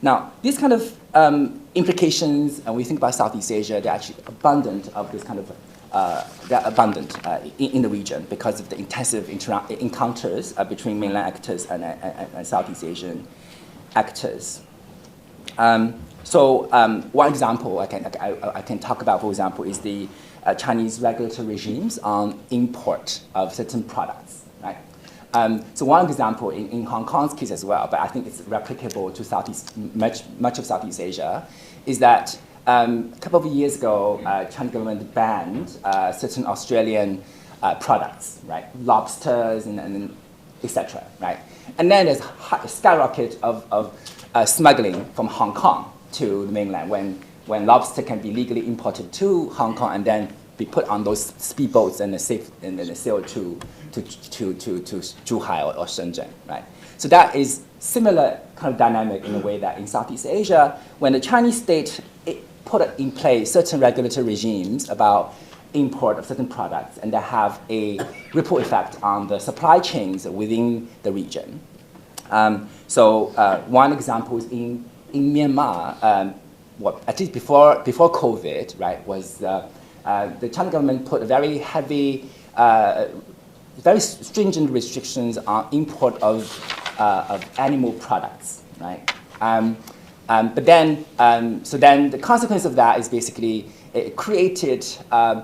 Now, these kind of implications, and we think about Southeast Asia, they're actually abundant of this kind of, in the region because of the intensive encounters between mainland actors and Southeast Asian actors. One example I can talk about, for example, is the Chinese regulatory regimes on import of certain products, right? So one example in Hong Kong's case as well, but I think it's replicable to much of Southeast Asia, is that a couple of years ago, Chinese government banned certain Australian products, right? Lobsters and etc., right? And then there's a skyrocket of smuggling from Hong Kong to the mainland when lobster can be legally imported to Hong Kong and then be put on those speedboats and then sailed to Zhuhai or Shenzhen, right? So that is similar kind of dynamic in a way that in Southeast Asia, when the Chinese state put in place certain regulatory regimes about import of certain products, and that have a ripple effect on the supply chains within the region. One example is in Myanmar, at least before COVID, right, was the Chinese government put a very heavy, very stringent restrictions on import of animal products, right? But then the consequence of that is basically it created a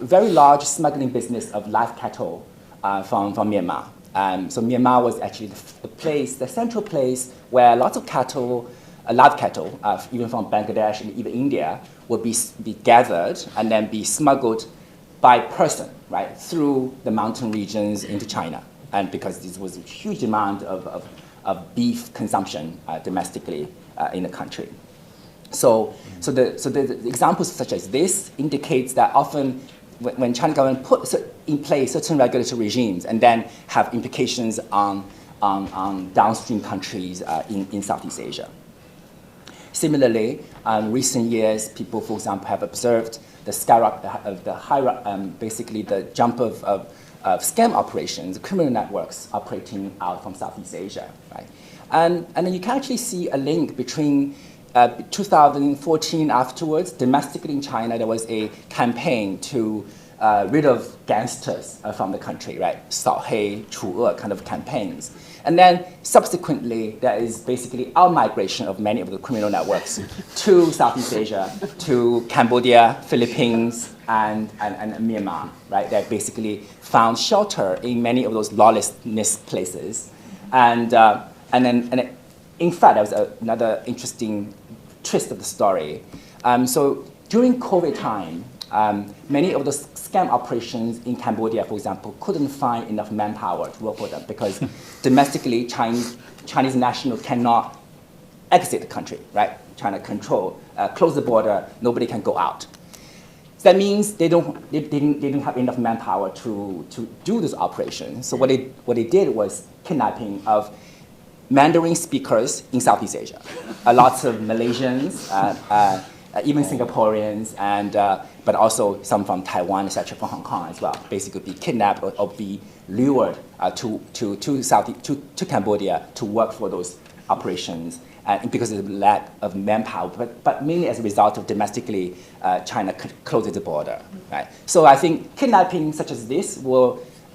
very large smuggling business of live cattle from Myanmar. So Myanmar was actually the central place where lots of cattle, live cattle, even from Bangladesh and even India, would be gathered and then be smuggled by person, right, through the mountain regions into China. And because this was a huge demand of beef consumption domestically in the country. So the examples such as this indicates that often when China government put in place certain regulatory regimes and then have implications on downstream countries in Southeast Asia. Similarly, recent years, people, for example, have observed the basically the jump of scam operations, criminal networks operating out from Southeast Asia, right? And then you can actually see a link between 2014 afterwards, domestically in China, there was a campaign to rid of gangsters from the country, right? 扫黑除恶 kind of campaigns. And then subsequently, there is basically out-migration of many of the criminal networks to Southeast Asia, to Cambodia, Philippines, and Myanmar, right? They basically found shelter in many of those lawlessness places. And in fact, there was another interesting twist of the story. So during COVID time, many of the scam operations in Cambodia, for example, couldn't find enough manpower to work for them because domestically Chinese nationals cannot exit the country, right? China close the border, nobody can go out. So that means they didn't have enough manpower to do this operation. So what they did was kidnapping of Mandarin speakers in Southeast Asia. Lots of Malaysians, even Singaporeans, but also some from Taiwan, etc., from Hong Kong as well. Basically, be kidnapped or be lured to Cambodia to work for those operations, because of the lack of manpower, but mainly as a result of domestically China closing the border. Right. So I think kidnapping such as this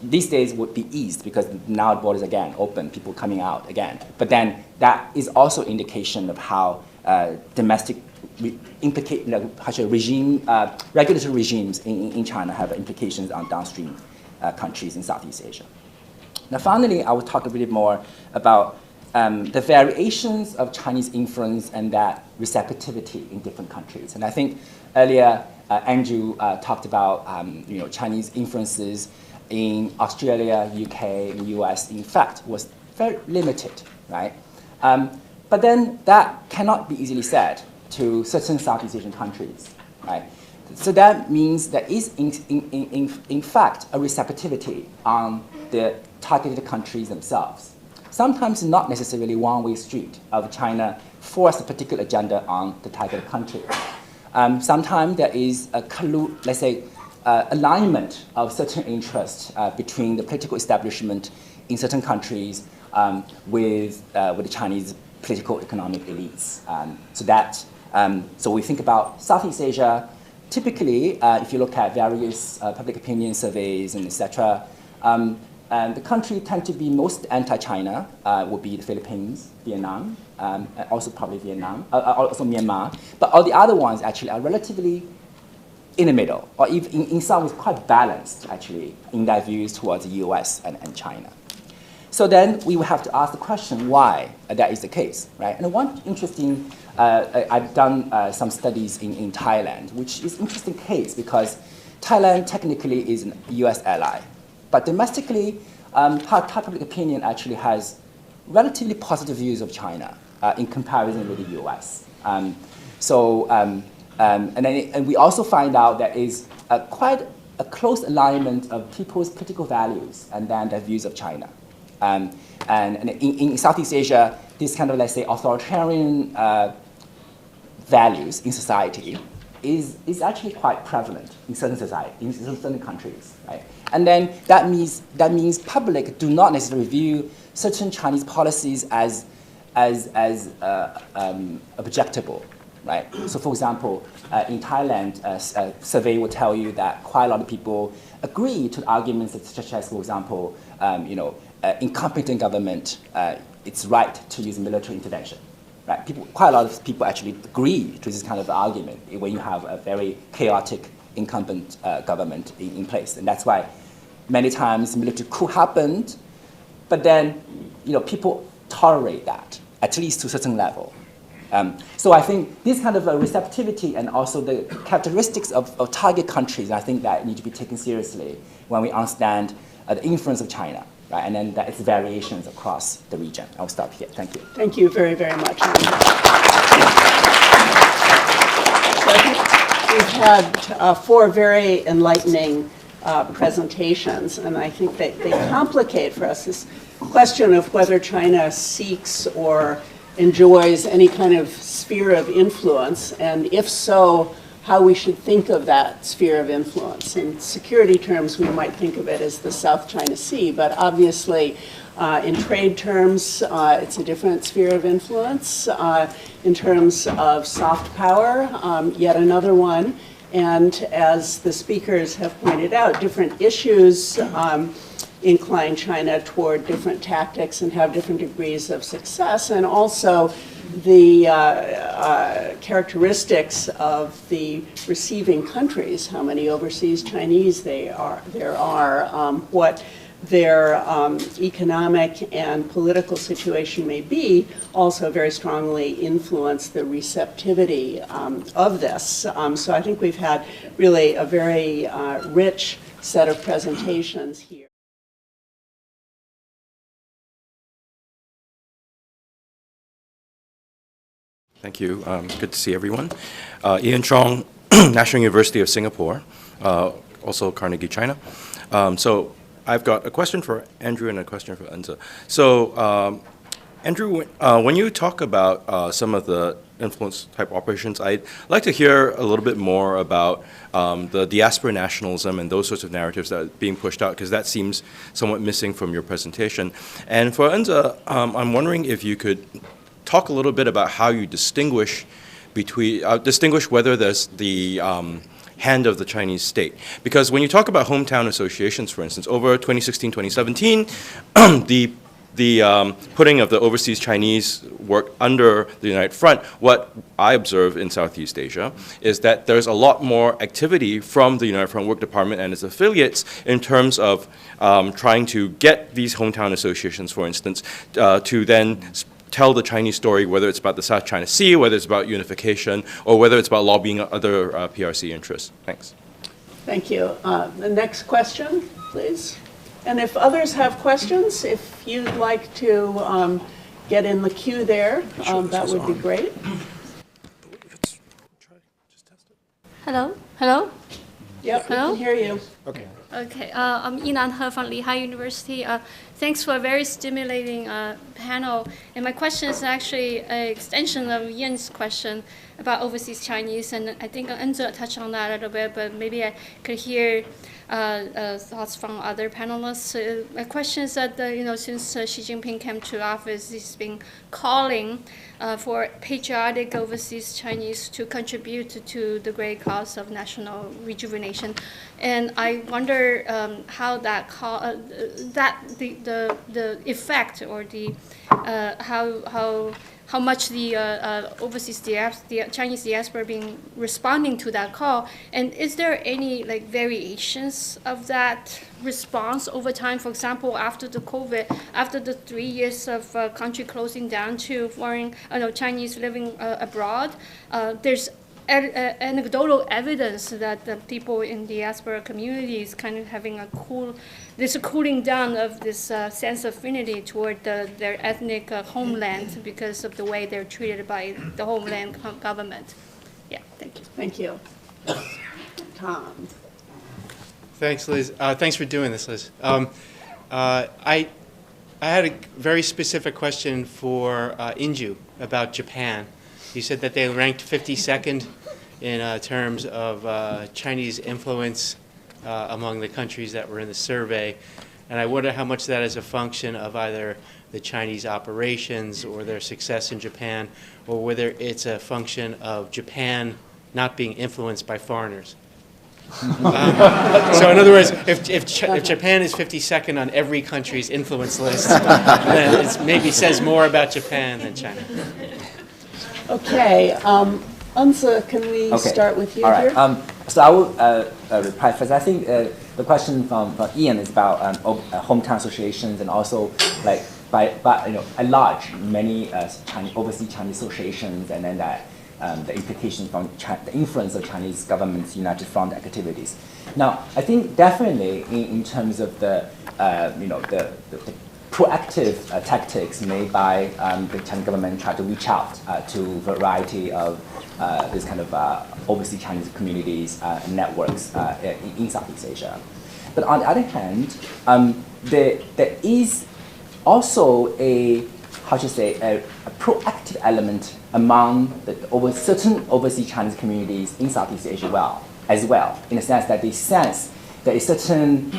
these days would be eased because now the borders again open, people coming out again. But then that is also indication of how domestic regulatory regimes in China have implications on downstream countries in Southeast Asia. Now finally, I will talk a bit more about the variations of Chinese influence and that receptivity in different countries. And I think earlier Injoo talked about Chinese influences in Australia, UK, and US, in fact, was very limited, right? But then that cannot be easily said to certain Southeast Asian countries, right? So that means there is, in fact, a receptivity on the targeted countries themselves. Sometimes not necessarily one-way street of China force a particular agenda on the targeted country. Sometimes there is alignment of certain interests between the political establishment in certain countries with the Chinese political economic elites. So we think about Southeast Asia. Typically, if you look at various public opinion surveys and etc., and the country tend to be most anti-China would be the Philippines, Vietnam, also probably Vietnam, also Myanmar. But all the other ones actually are relatively in the middle, or even in some ways quite balanced actually in their views towards the US and China. So then we will have to ask the question why that is the case, right? And one interesting, I've done some studies in Thailand, which is an interesting case because Thailand technically is a US ally. But domestically, Thai public opinion actually has relatively positive views of China in comparison with the US. And we also find out there is quite a close alignment of people's political values and then their views of China. And in Southeast Asia, this kind of, let's say, authoritarian values in society is actually quite prevalent in certain society, in certain countries, right? And then that means public do not necessarily view certain Chinese policies as objectable, right? So for example, in Thailand, a survey will tell you that quite a lot of people agree to arguments such as, for example, incompetent government, it's right to use military intervention. Right? Quite a lot of people actually agree to this kind of argument when you have a very chaotic incumbent government in place. And that's why many times military coup happened but then people tolerate that, at least to a certain level. So I think this kind of a receptivity and also the characteristics of target countries, I think that need to be taken seriously when we understand the influence of China, right? And then its variations across the region. I'll stop here. Thank you. Thank you very, very much. So I think we've had 4 very enlightening presentations, and I think they complicate for us this question of whether China seeks or enjoys any kind of sphere of influence, and if so, how we should think of that sphere of influence. In security terms, we might think of it as the South China Sea, but obviously in trade terms, it's a different sphere of influence. In terms of soft power, yet another one. And as the speakers have pointed out, different issues incline China toward different tactics and have different degrees of success, and also the characteristics of the receiving countries, how many overseas Chinese there are, what their economic and political situation may be, also very strongly influence the receptivity of this. So I think we've had really a very rich set of presentations here. Thank you. Good to see everyone. Ian Chong, National University of Singapore, also Carnegie, China. So I've got a question for Andrew and a question for Enze. So Andrew, when you talk about some of the influence type operations, I'd like to hear a little bit more about the diaspora nationalism and those sorts of narratives that are being pushed out, because that seems somewhat missing from your presentation. And for Enze, I'm wondering if you could talk a little bit about how you distinguish between whether there's the hand of the Chinese state. Because when you talk about hometown associations, for instance, over 2016, 2017, the putting of the overseas Chinese work under the United Front, what I observe in Southeast Asia is that there's a lot more activity from the United Front Work Department and its affiliates in terms of trying to get these hometown associations, for instance, to then tell the Chinese story, whether it's about the South China Sea, whether it's about unification, or whether it's about lobbying other PRC interests. Thanks. Thank you. The next question, please. And if others have questions, if you'd like to get in the queue there, that would be great. Hello? Hello? Yep, we Hello? can hear you. Okay. Okay, I'm Yinan He from Lehigh University. Thanks for a very stimulating panel. And my question is actually an extension of Ian's question about overseas Chinese. And I think Enze touched on that a little bit, but maybe I could hear thoughts from other panelists. My question is that, since Xi Jinping came to office, he's been calling for patriotic overseas Chinese to contribute to the great cause of national rejuvenation. And I wonder how that the effect or the how much the overseas the Chinese diaspora being responding to that call, and is there any variations of that response over time? For example, after the COVID, after the 3 years of country closing down to foreign Chinese living abroad, there's anecdotal evidence that the people in diaspora communities kind of having there's a cooling down of this sense of affinity toward their ethnic homeland because of the way they're treated by the homeland government. Yeah, thank you. Thank you. Tom. Thanks, Liz. Thanks for doing this, Liz. I had a very specific question for Injoo about Japan. You said that they ranked 52nd in terms of Chinese influence among the countries that were in the survey. And I wonder how much that is a function of either the Chinese operations or their success in Japan, or whether it's a function of Japan not being influenced by foreigners. So in other words, if Japan is 52nd on every country's influence list, then it maybe says more about Japan than China. Okay, Enze, can we start with you All right. here? So I will reply first. I think the the question from Ian is about hometown associations and also like by at large many overseas Chinese associations, and then that the implications from the influence of Chinese government's United Front activities. Now, I think definitely in terms of the the proactive tactics made by the Chinese government try to reach out to a variety of this kind of overseas Chinese communities networks in Southeast Asia. But on the other hand, there is also a proactive element among certain overseas Chinese communities in Southeast Asia as well, in the sense that they sense there is certain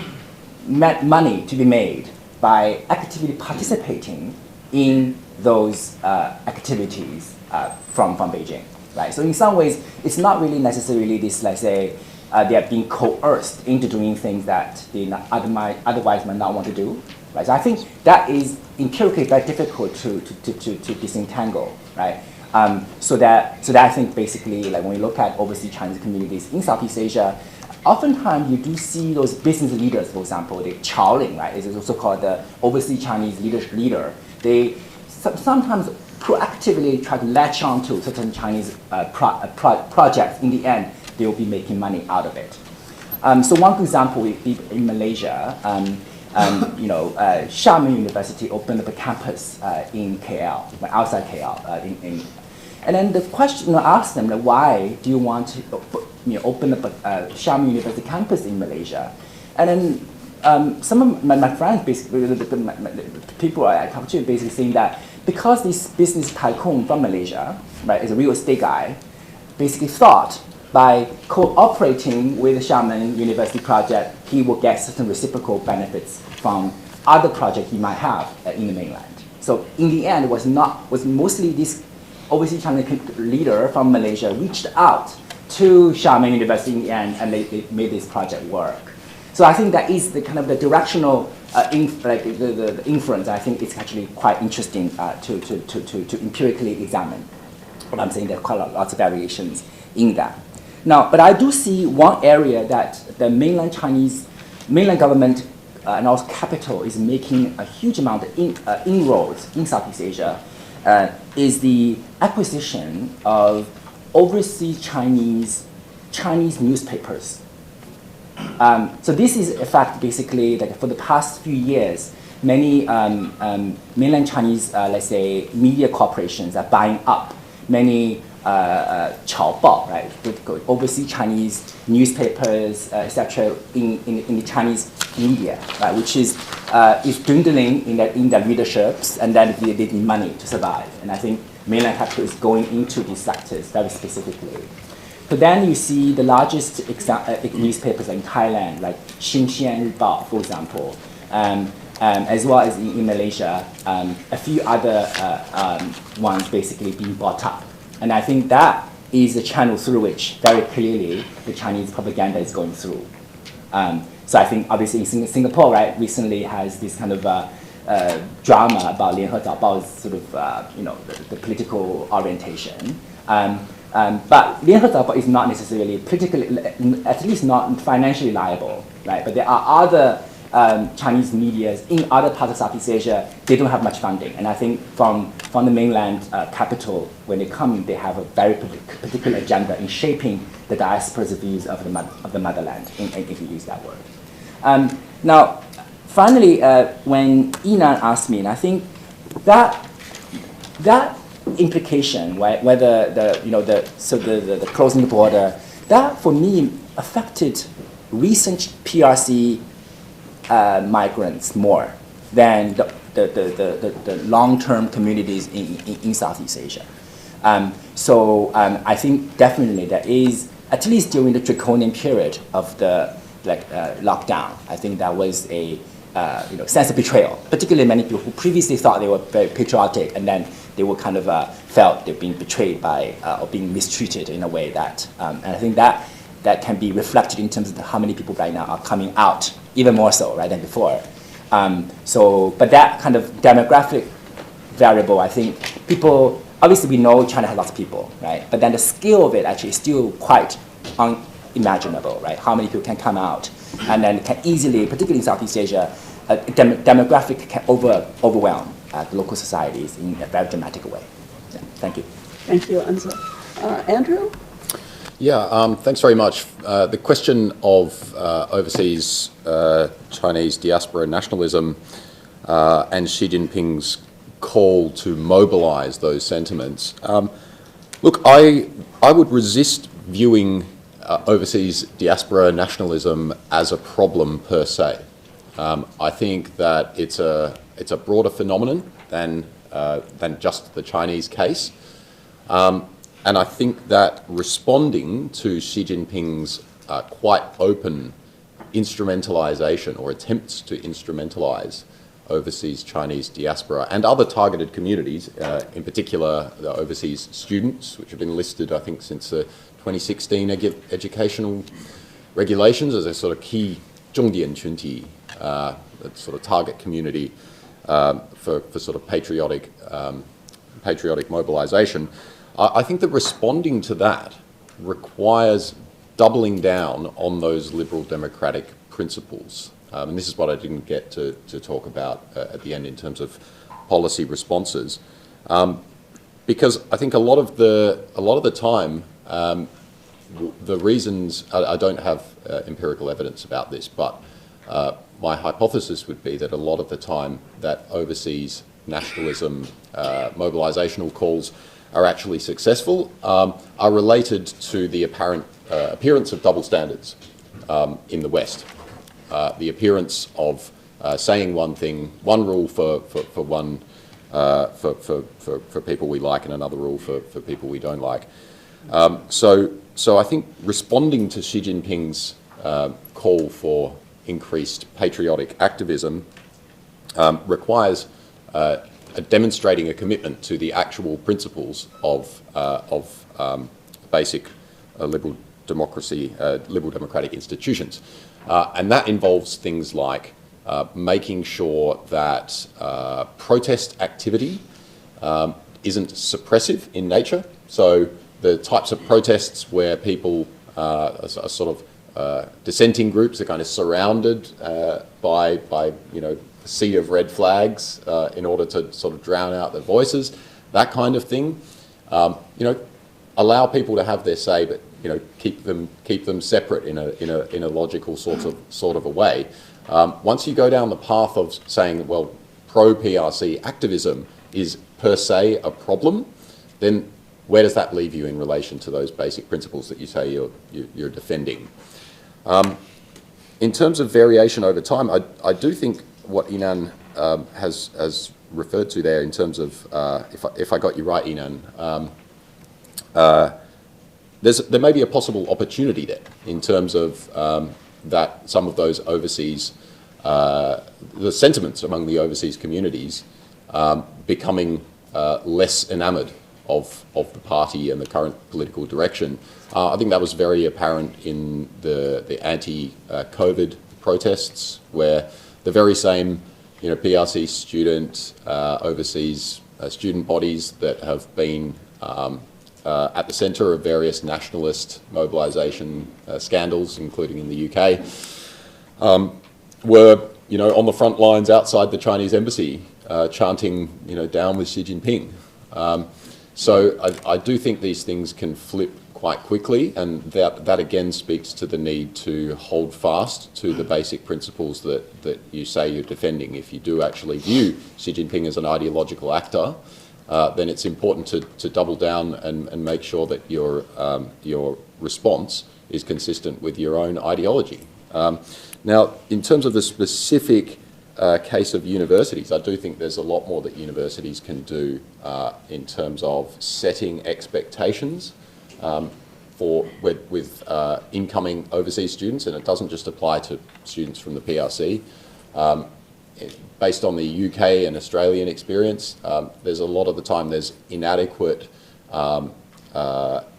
money to be made by actively participating in those activities from Beijing, right? So in some ways, it's not really necessarily this, let's say, they are being coerced into doing things that they otherwise might not want to do, right? So I think that is empirically very difficult to disentangle, right? So that I think basically, like when we look at overseas Chinese communities in Southeast Asia, oftentimes you do see those business leaders, for example, the Chaoling, right? It's also called the overseas Chinese leader. They sometimes proactively try to latch on to certain Chinese projects. In the end, they will be making money out of it. So one example in Malaysia, Xiamen University opened up a campus in KL, outside KL. And then the question I asked them, like, why do you want to open up a Xiamen University campus in Malaysia? And then some of my friends, basically, the people I talked to, basically saying that because this business tycoon from Malaysia, right, is a real estate guy, basically thought by cooperating with the Xiamen University project, he will get certain reciprocal benefits from other projects he might have in the mainland. So in the end, it was mostly this overseas Chinese leader from Malaysia reached out to Xiamen University in the end, and they made this project work. So I think that is the kind of the directional the inference. I think it's actually quite interesting to empirically examine. But I'm saying there are quite lots of variations in that. Now, but I do see one area that the mainland government and also capital is making a huge amount of inroads in Southeast Asia is the acquisition of overseas Chinese newspapers. So this is in fact basically like for the past few years, many mainland Chinese, let's say, media corporations are buying up many Chaobao, right, overseas Chinese newspapers, etc., in the Chinese media, right, which is dwindling in their readerships, and then they need money to survive. And I think mainland capital is going into these sectors very specifically. So then you see the largest newspapers in Thailand, like Xinjiang Ribao, for example, as well as in Malaysia, a few other ones basically being bought up. And I think that is the channel through which very clearly the Chinese propaganda is going through. So I think obviously in Singapore, right, recently has this kind of drama about 联合早报's sort of the political orientation. But 联合早报 is not necessarily politically, at least not financially liable, right? But there are other Chinese medias in other parts of Southeast Asia. They don't have much funding, and I think from the mainland capital, when they come, they have a very particular agenda in shaping the diaspora's views of the motherland, if you use that word. Now, finally, when Yinan asked me, and I think that implication, whether the closing the border, that for me affected recent PRC migrants more than the long-term communities in Southeast Asia. I think definitely there is, at least during the draconian period of the lockdown, I think that was a sense of betrayal. Particularly many people who previously thought they were very patriotic, and then they were kind of felt they're being betrayed by or being mistreated in a way that, and I think that can be reflected in terms of how many people right now are coming out, even more so, right, than before. But that kind of demographic variable, I think obviously we know China has lots of people, right? But then the scale of it actually is still quite imaginable, right? How many people can come out, and then can easily, particularly in Southeast Asia, demographic can overwhelm the local societies in a very dramatic way. Yeah, thank you. Thank you, Enze. Andrew? Yeah, thanks very much. The question of overseas Chinese diaspora nationalism and Xi Jinping's call to mobilize those sentiments. Look, I would resist viewing overseas diaspora nationalism as a problem per se. I think that it's a broader phenomenon than just the Chinese case. And I think that responding to Xi Jinping's quite open instrumentalization or attempts to instrumentalize overseas Chinese diaspora and other targeted communities, in particular the overseas students, which have been listed, I think, since the 2016 educational regulations as a sort of key 重点群体, sort of target community for sort of patriotic mobilization. I think that responding to that requires doubling down on those liberal democratic principles. And this is what I didn't get to talk about at the end in terms of policy responses. Because I think a lot of the time, the reasons, I don't have empirical evidence about this, but my hypothesis would be that a lot of the time that overseas nationalism mobilizational calls are actually successful, are related to the apparent appearance of double standards in the West. The appearance of saying one thing, one rule for people we like and another rule for people we don't like. So I think responding to Xi Jinping's call for increased patriotic activism requires demonstrating a commitment to the actual principles of basic liberal democracy, liberal democratic institutions. And that involves things like making sure that protest activity isn't suppressive in nature. So the types of protests where people are sort of dissenting groups are kind of surrounded by a sea of red flags in order to sort of drown out their voices, that kind of thing. Allow people to have their say, but keep them separate in a logical sort of a way. Once you go down the path of saying, well, pro-PRC activism is per se a problem, then where does that leave you in relation to those basic principles that you say you're defending? In terms of variation over time, I do think what Inan has referred to there in terms of, if I got you right, Inan, there may be a possible opportunity there in terms of that some of those overseas, the sentiments among the overseas communities becoming less enamoured of the party and the current political direction. I think that was very apparent in the anti-COVID protests, where the very same PRC student, overseas student bodies that have been at the centre of various nationalist mobilisation scandals, including in the UK, were on the front lines outside the Chinese embassy, chanting down with Xi Jinping. So I do think these things can flip quite quickly, and that again speaks to the need to hold fast to the basic principles that you say you're defending. If you do actually view Xi Jinping as an ideological actor, then it's important to double down and make sure that your response is consistent with your own ideology. Now, in terms of the specific case of universities, I do think there's a lot more that universities can do in terms of setting expectations with incoming overseas students, and it doesn't just apply to students from the PRC. Based on the UK and Australian experience, there's a lot of the time there's inadequate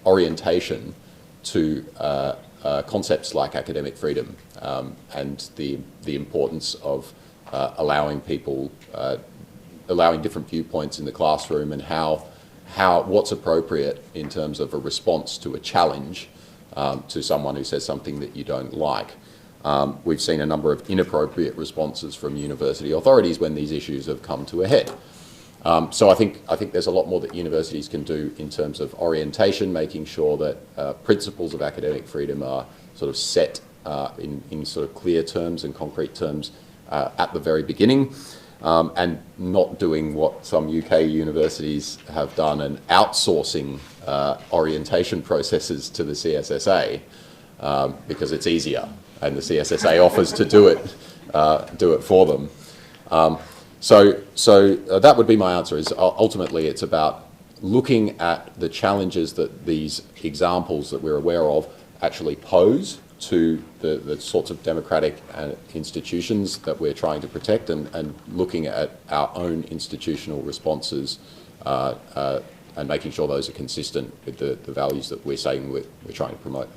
orientation to concepts like academic freedom and the importance of allowing people, allowing different viewpoints in the classroom, and what's appropriate in terms of a response to a challenge to someone who says something that you don't like. We've seen a number of inappropriate responses from university authorities when these issues have come to a head. So I think there's a lot more that universities can do in terms of orientation, making sure that principles of academic freedom are sort of set in sort of clear terms and concrete terms at the very beginning, and not doing what some UK universities have done and outsourcing orientation processes to the CSSA because it's easier, and the CSSA offers to do it for them. So that would be my answer, is ultimately it's about looking at the challenges that these examples that we're aware of actually pose to the sorts of democratic institutions that we're trying to protect, and looking at our own institutional responses and making sure those are consistent with the values that we're saying we're trying to promote.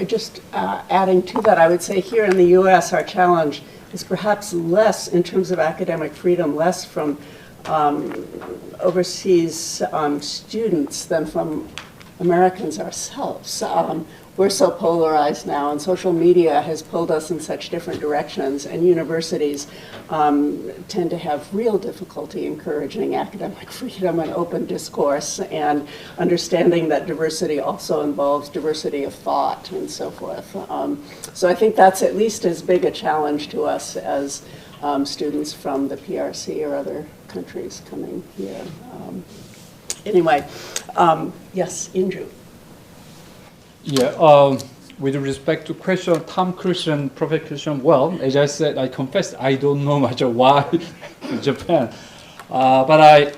Just adding to that, I would say here in the U.S., our challenge is perhaps less in terms of academic freedom, less from overseas students than from Americans ourselves. We're so polarized now, and social media has pulled us in such different directions, and universities tend to have real difficulty encouraging academic freedom and open discourse, and understanding that diversity also involves diversity of thought and so forth. So I think that's at least as big a challenge to us as students from the PRC or other countries coming here. Anyway, yes, Injoo. Yeah, with respect to question, Tom Christian, Professor Christian, well, as I said, I confess I don't know much of why in Japan, but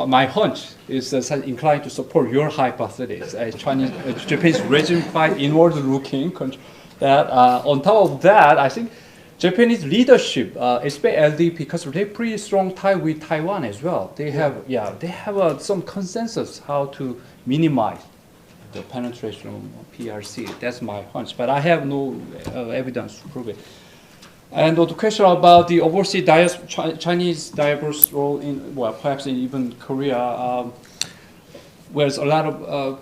my hunch is inclined to support your hypothesis. Japanese regime quite inward-looking country. That on top of that, I think Japanese leadership, especially LDP, because they have pretty strong tie with Taiwan as well. They have, some consensus how to minimize the penetration of PRC. That's my hunch, but I have no evidence to prove it. And the question about the overseas Chinese diverse role in, well, perhaps in even Korea, where there's a lot of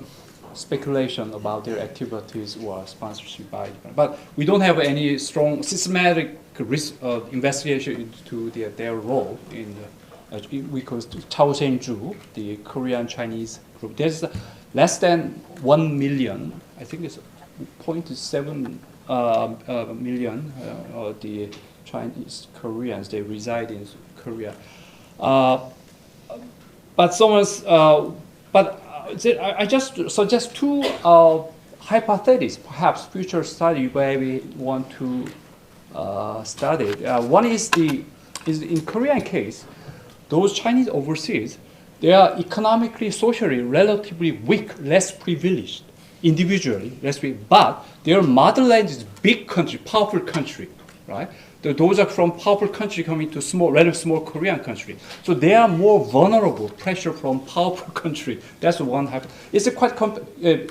speculation about their activities or sponsorship by Japan. But we don't have any strong systematic investigation into their role in we call it Chaoshenju, the Korean Chinese group. There's less than 1 million, I think it's 0.7 million the Chinese Koreans, they reside in Korea. But I just suggest two hypotheses, perhaps future study where we want to study. One is in Korean case, those Chinese overseas, they are economically, socially relatively weak, less privileged, individually, but their motherland is big country, powerful country, right? Those are from powerful country coming to relatively small Korean country. So they are more vulnerable, pressure from powerful country. That's one hypothesis. It's quite compared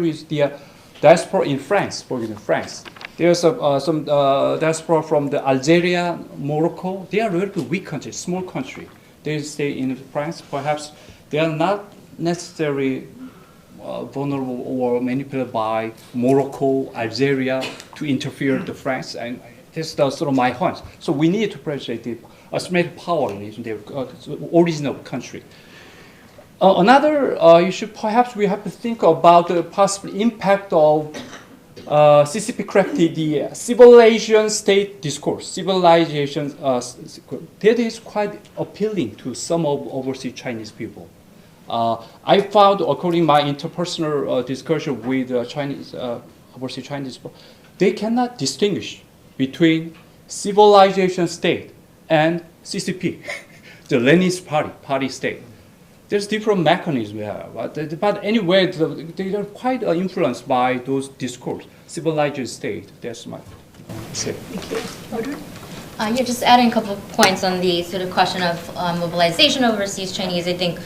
with the diaspora in France, for example, France. There's some diaspora from the Algeria, Morocco. They are relatively weak country, small country. They stay in France. Perhaps they are not necessarily vulnerable or manipulated by Morocco, Algeria to interfere with France. And this is sort of my hunch. So we need to appreciate the asymmetric power in their original country. Another issue, perhaps we have to think about the possible impact of CCP corrected the civilization state discourse. Civilization that is quite appealing to some of overseas Chinese people. I found, according to my interpersonal discussion with Chinese overseas Chinese people, they cannot distinguish between civilization state and CCP, the Leninist party state. There's different mechanisms there, but anyway, they are quite influenced by those discourse. Civilized state. That's my say. Thank you. Audrey? Yeah, just adding a couple of points on the sort of question of mobilization of overseas Chinese. I think,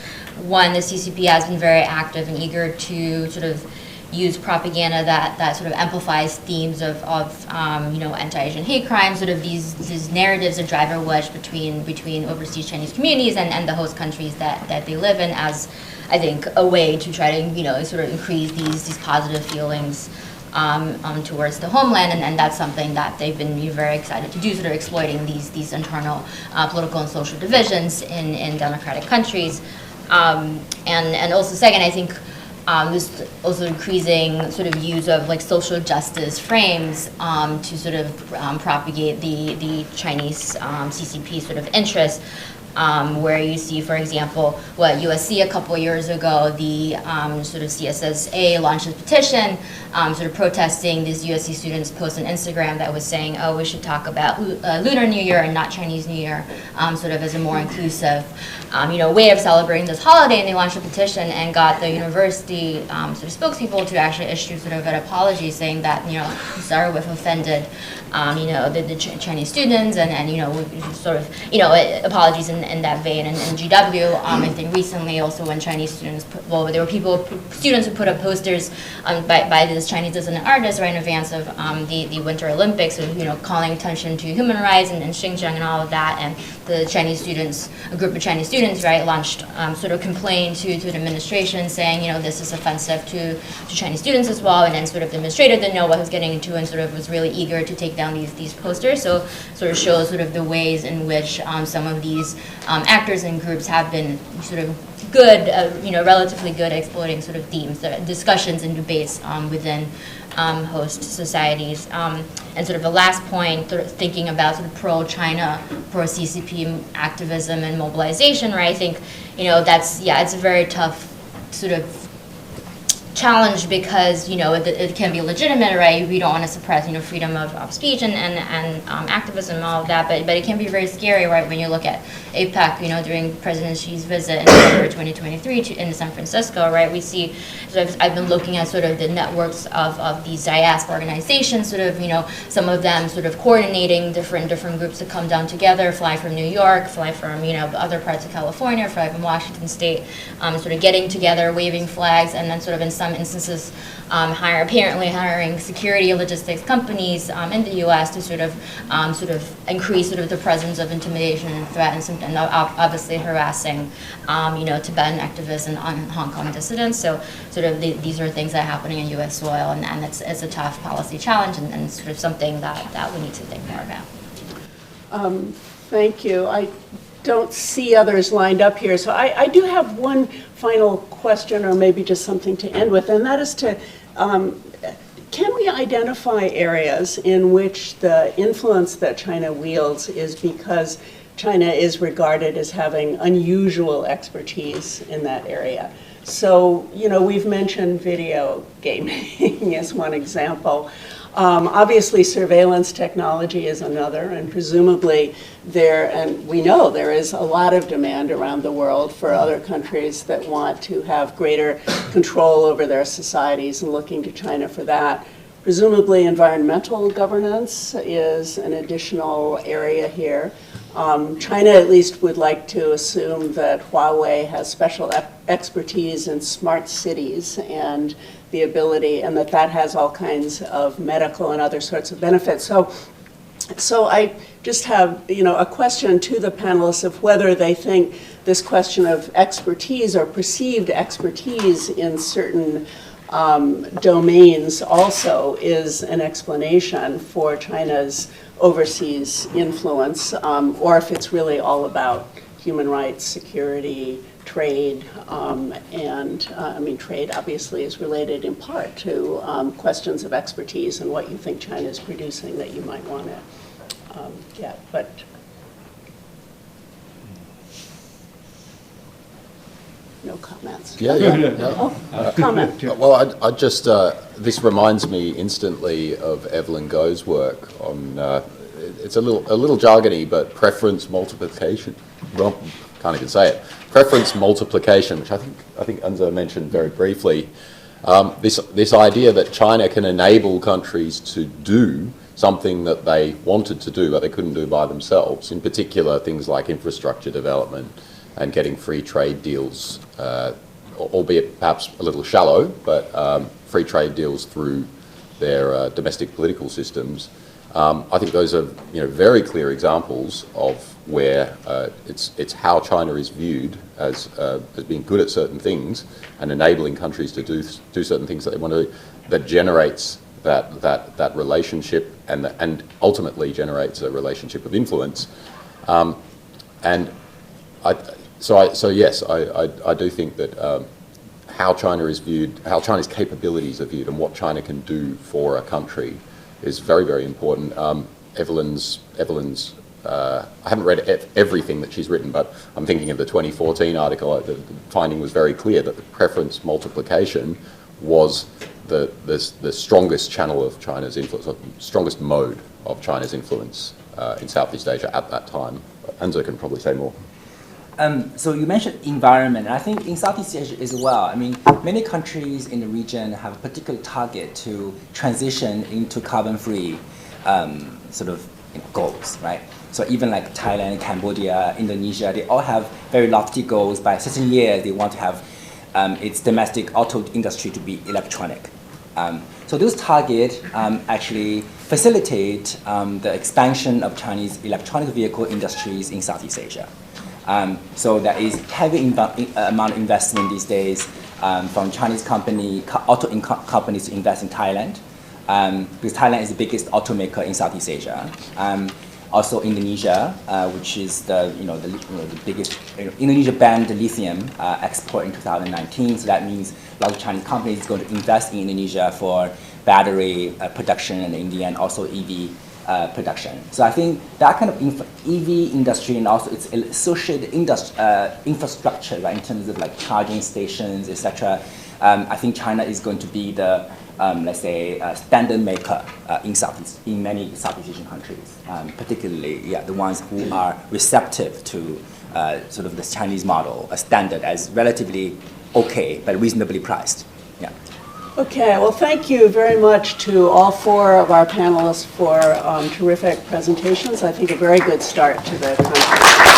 one, the CCP has been very active and eager to sort of use propaganda that sort of amplifies themes of anti-Asian hate crimes, sort of these narratives that drive a wedge between overseas Chinese communities and the host countries that they live in, as I think, a way to try to, sort of increase these positive feelings towards the homeland, and that's something that they've been very excited to do, sort of exploiting these internal political and social divisions in democratic countries. And also second, I think there's also increasing sort of use of like social justice frames to sort of propagate the Chinese CCP sort of interests. Where you see, for example, USC a couple years ago, the sort of CSSA launched a petition sort of protesting these USC students' post on Instagram that was saying, oh, we should talk about Lunar New Year and not Chinese New Year, sort of as a more inclusive way of celebrating this holiday. And they launched a petition and got the university sort of spokespeople to actually issue sort of an apology saying that, sorry we've offended the Chinese students, and sort of apologies in that vein. And GW, I think recently also when Chinese students there were students who put up posters by this Chinese dissident artist right in advance of the Winter Olympics, calling attention to human rights and Xinjiang and all of that. And the Chinese students, a group of Chinese students, right, launched sort of complaint to the administration saying, this is offensive to Chinese students as well. And then sort of the administrator didn't know what he was getting into and sort of was really eager to take down these posters. So sort of shows sort of the ways in which some of these actors and groups have been sort of good, relatively good at exploiting sort of themes, discussions and debates within host societies. And sort of the last point, sort of thinking about sort of pro-China, pro-CCP activism and mobilization, right? I think, it's a very tough sort of challenge because it can be legitimate, right? We don't want to suppress freedom of speech and activism and all of that, but it can be very scary, right? When you look at APEC, during President Xi's visit in February 2023 in San Francisco, right? We see, I've been looking at sort of the networks of these diaspora organizations, sort of some of them sort of coordinating different groups to come down together, fly from New York, fly from other parts of California, fly from Washington State, sort of getting together, waving flags, and then sort of in some instances hiring security and logistics companies in the U.S. to sort of increase sort of the presence of intimidation and threat and obviously harassing Tibetan activists and Hong Kong dissidents. So sort of these are things that are happening in U.S. soil, and it's a tough policy challenge and sort of something that we need to think more about. Thank you. I don't see others lined up here, so I do have one final question, or maybe just something to end with, and that is to, can we identify areas in which the influence that China wields is because China is regarded as having unusual expertise in that area? So, we've mentioned video gaming as one example. Obviously, surveillance technology is another, and presumably and we know there is a lot of demand around the world for other countries that want to have greater control over their societies and looking to China for that. Presumably, environmental governance is an additional area here. China at least would like to assume that Huawei has special expertise in smart cities and the ability, and that has all kinds of medical and other sorts of benefits. So I just have, a question to the panelists of whether they think this question of expertise or perceived expertise in certain domains also is an explanation for China's overseas influence, or if it's really all about human rights, security, trade, trade obviously is related in part to questions of expertise and what you think China is producing that you might want to get. But no comments. Yeah. Oh, comment. Well, I just, this reminds me instantly of Evelyn Goh's work on, it's a little jargony, but preference multiplication. Well, can't even say it. Preference multiplication, which I think Enze mentioned very briefly. This idea that China can enable countries to do something that they wanted to do but they couldn't do by themselves, in particular things like infrastructure development and getting free trade deals, albeit perhaps a little shallow, but free trade deals through their domestic political systems. I think those are very clear examples of where it's how China is viewed as being good at certain things and enabling countries to do certain things that they want to do, that generates that relationship and ultimately generates a relationship of influence. Yes, I do think that how China is viewed, how China's capabilities are viewed, and what China can do for a country is very, very important. Evelyn's I haven't read everything that she's written, but I'm thinking of the 2014 article. The finding was very clear that the preference multiplication was the strongest channel of China's influence, or strongest mode of China's influence in Southeast Asia at that time. Enze can probably say more. So you mentioned environment, and I think in Southeast Asia as well. I mean, many countries in the region have a particular target to transition into carbon-free goals, right? So even like Thailand, Cambodia, Indonesia, they all have very lofty goals. By a certain year, they want to have its domestic auto industry to be electronic. So those targets actually facilitate the expansion of Chinese electronic vehicle industries in Southeast Asia. So there is heavy amount of investment these days from Chinese auto companies to invest in Thailand, because Thailand is the biggest automaker in Southeast Asia. Also Indonesia, which is the biggest. Indonesia banned the lithium export in 2019, so that means a lot of Chinese companies are going to invest in Indonesia for battery production, and in the end also EV production. So I think that kind of EV industry and also its associated infrastructure, right, in terms of like charging stations, etc. I think China is going to be the let's say standard maker in many Southeast Asian countries, particularly the ones who are receptive to sort of the Chinese model, a standard as relatively okay but reasonably priced. Yeah. Okay, well, thank you very much to all four of our panelists for terrific presentations. I think a very good start to the conference.